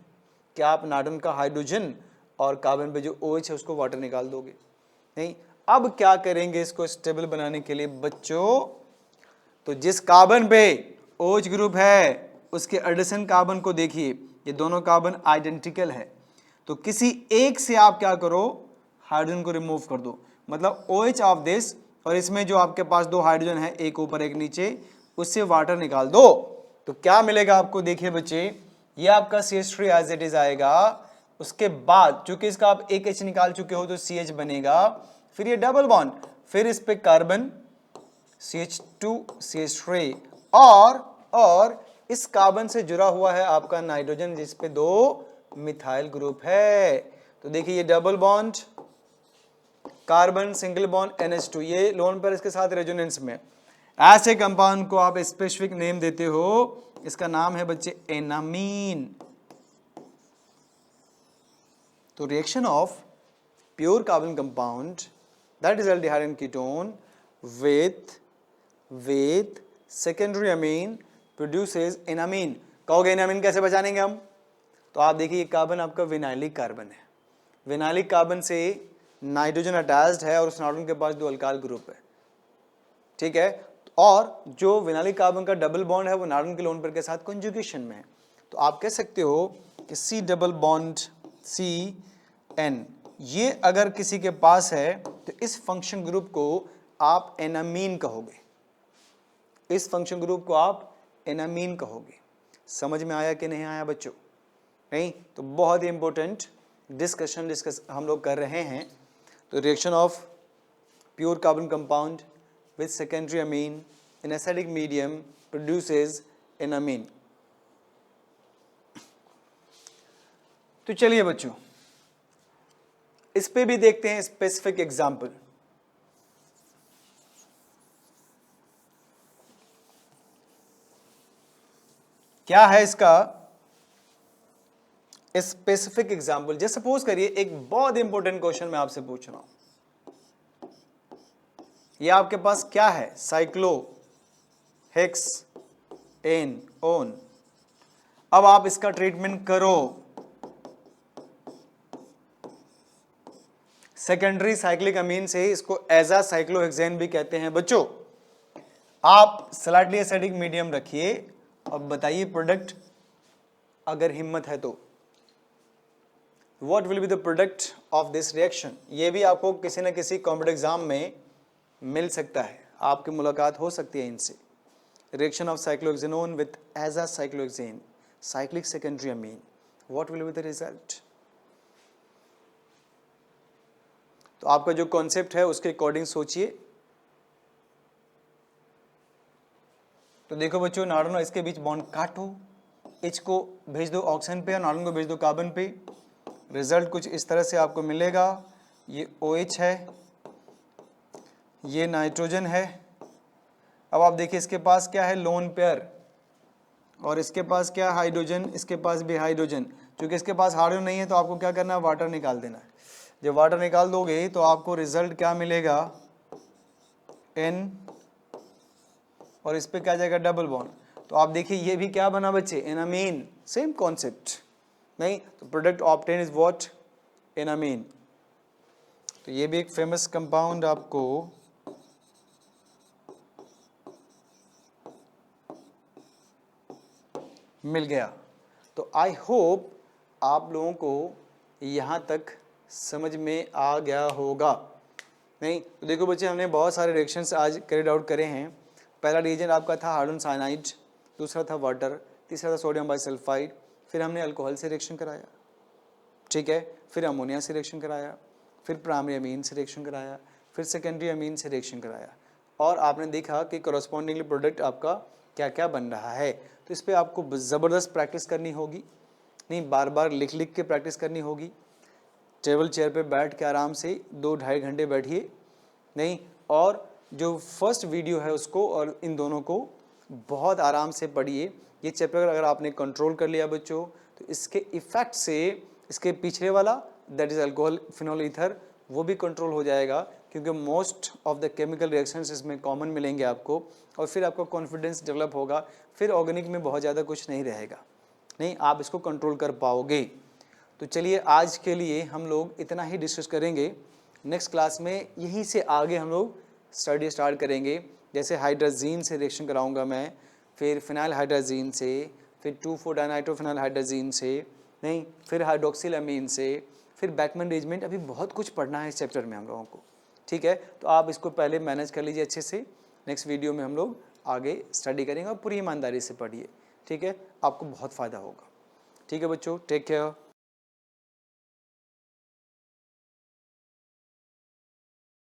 S1: क्या आप नाइट्रोजन का हाइड्रोजन और कार्बन पे जो OH है उसको वाटर निकाल दोगे, नहीं। अब क्या करेंगे इसको स्टेबल बनाने के लिए बच्चों, तो जिस कार्बन पे OH ग्रुप है उसके एडिशन कार्बन को देखिए, ये दोनों कार्बन आइडेंटिकल है, तो किसी एक से आप क्या करो, हाइड्रोजन को रिमूव कर दो, मतलब OH ऑफ दिस, और इसमें जो आपके पास दो हाइड्रोजन है, एक ऊपर एक नीचे, उससे वाटर निकाल दो, तो क्या मिलेगा आपको, देखिए बच्चे, ये आपका CH3 एज इट इज आएगा। उसके बाद चूंकि इसका आप एक H निकाल चुके हो तो CH बनेगा, फिर ये डबल बॉन्ड, फिर इस पे कार्बन CH2 CH3 और इस कार्बन से जुड़ा हुआ है आपका नाइट्रोजन जिस पे दो मिथाइल ग्रुप है। तो देखिए ये double bond carbon single bond NH2, ये लोन पर इसके साथ रेजोनेंस में, ऐसे कंपाउंड को आप स्पेसिफिक नेम देते हो, इसका नाम है बच्चे एनामीन। तो reaction of pure carbon compound that is aldehyde and ketone with secondary amine produces enamine. कहोगे एनामीन कैसे पहचानेंगे हम, तो आप देखिए कार्बन आपका विनाइलिक कार्बन है, विनाइलिक कार्बन से नाइट्रोजन अटैच्ड है और उस नाइट्रोजन के पास दो अल्काइल ग्रुप है, ठीक है, और जो विनाइलिक कार्बन का डबल बॉन्ड है वो नाइट्रोजन के लोन पेयर के साथ कंजुगेशन में है। तो आप कह सकते हो कि C डबल बॉन्ड CN, ये अगर किसी के पास है तो इस फंक्शन ग्रुप को आप एनामीन कहोगे, इस फंक्शन ग्रुप को आप एनामीन कहोगे। समझ में आया कि नहीं आया बच्चों, नहीं, तो बहुत ही इंपॉर्टेंट डिस्कस हम लोग कर रहे हैं। तो reaction of pure carbon compound with secondary amine in acidic medium produces an amine। तो चलिए बच्चों इस पे भी देखते हैं स्पेसिफिक एग्जाम्पल। क्या है इसका स्पेसिफिक एग्जाम्पल? जैसे सपोज करिए एक बहुत इंपॉर्टेंट क्वेश्चन मैं आपसे पूछ रहा हूं, ये आपके पास क्या है? Cyclohexanone. अब आप इसका ट्रीटमेंट करो सेकेंडरी साइक्लिक अमीन से, इसको एजा साइक्लोहेक्सेन भी कहते हैं। बच्चों आप स्लाइटली एसिडिक मीडियम रखिए और बताइए प्रोडक्ट अगर हिम्मत है तो what will be the product of this reaction. ये भी आपको किसी न किसी कॉम्पिटिटिव एग्जाम में मिल सकता है, आपकी मुलाकात हो सकती है इनसे। रिएक्शन ऑफ साइक्लोहेक्सेनोन विथ एजा cyclohexane cyclic secondary amine, what will be the result. तो आपका जो कॉन्सेप्ट है उसके अकॉर्डिंग सोचिए। तो देखो बच्चों नार्डन और इसके बीच बॉन्ड काटो, एच को भेज दो ऑक्सीजन पे और नार्डन को भेज दो कार्बन पे। रिजल्ट कुछ इस तरह से आपको मिलेगा। ये OH है, ये नाइट्रोजन है। अब आप देखिए इसके पास क्या है? लोन पेयर, और इसके पास क्या है? हाइड्रोजन। इसके पास भी हाइड्रोजन। क्योंकि इसके पास हाइड्रोजन नहीं है तो आपको क्या करना है? वाटर निकाल देना है। जब वाटर निकाल दोगे तो आपको रिजल्ट क्या मिलेगा? N, और इस पे क्या जाएगा? Double bond. तो आप देखिए ये भी क्या बना बच्चे? एनामीन। सेम कॉन्सेप्ट नहीं? तो प्रोडक्ट ऑब्टेन इज व्हाट? एनामीन। तो ये भी एक फेमस कंपाउंड आपको मिल गया। तो आई होप आप लोगों को यहाँ तक समझ में आ गया होगा। नहीं तो देखो बच्चे हमने बहुत सारे रिएक्शंस आज कैरिड आउट करे हैं। पहला रिएजेंट आपका था हाइड्रोजन साइनाइड, दूसरा था वाटर, तीसरा था सोडियम बाइसल्फाइड, फिर हमने अल्कोहल से रिएक्शन कराया, ठीक है, फिर अमोनिया से रिएक्शन कराया, फिर प्राइमरी अमीन से रिएक्शन कराया, फिर सेकेंडरी अमीन से रिएक्शन कराया, और आपने देखा कि करस्पॉन्डिंगली प्रोडक्ट आपका क्या क्या बन रहा है। तो इस पर आपको ज़बरदस्त प्रैक्टिस करनी होगी, नहीं बार बार लिख लिख के प्रैक्टिस करनी होगी। टेबल चेयर पे बैठ के आराम से 2-2.5 घंटे बैठिए, नहीं, और जो फर्स्ट वीडियो है उसको और इन दोनों को बहुत आराम से पढ़िए। ये चैप्टर अगर आपने कंट्रोल कर लिया बच्चों तो इसके इफेक्ट से इसके पिछले वाला that is alcohol phenol ether वो भी कंट्रोल हो जाएगा, क्योंकि most of the chemical reactions इसमें कॉमन मिलेंगे आपको, और फिर आपका कॉन्फिडेंस डेवलप होगा। फिर ऑर्गेनिक में बहुत ज़्यादा कुछ नहीं रहेगा, नहीं आप इसको कंट्रोल कर पाओगे। तो चलिए आज के लिए हम लोग इतना ही डिस्कस करेंगे। नेक्स्ट क्लास में यहीं से आगे हम लोग स्टडी स्टार्ट करेंगे। जैसे हाइड्राजीन से रिएक्शन कराऊंगा मैं, फिर फिनाइल हाइड्राजीन से, फिर 2,4-डाइनाइट्रोफिनाइल हाइड्राजीन से, नहीं फिर हाइड्रोक्सिल अमीन से, फिर बैकमैन रेजमेंट। अभी बहुत कुछ पढ़ना है इस चैप्टर में हम लोगों को, ठीक है। तो आप इसको पहले मैनेज कर लीजिए अच्छे से। नेक्स्ट वीडियो में हम लोग आगे स्टडी करेंगे और पूरी ईमानदारी से पढ़िए, ठीक है, आपको बहुत फ़ायदा होगा। ठीक है बच्चों, टेक केयर।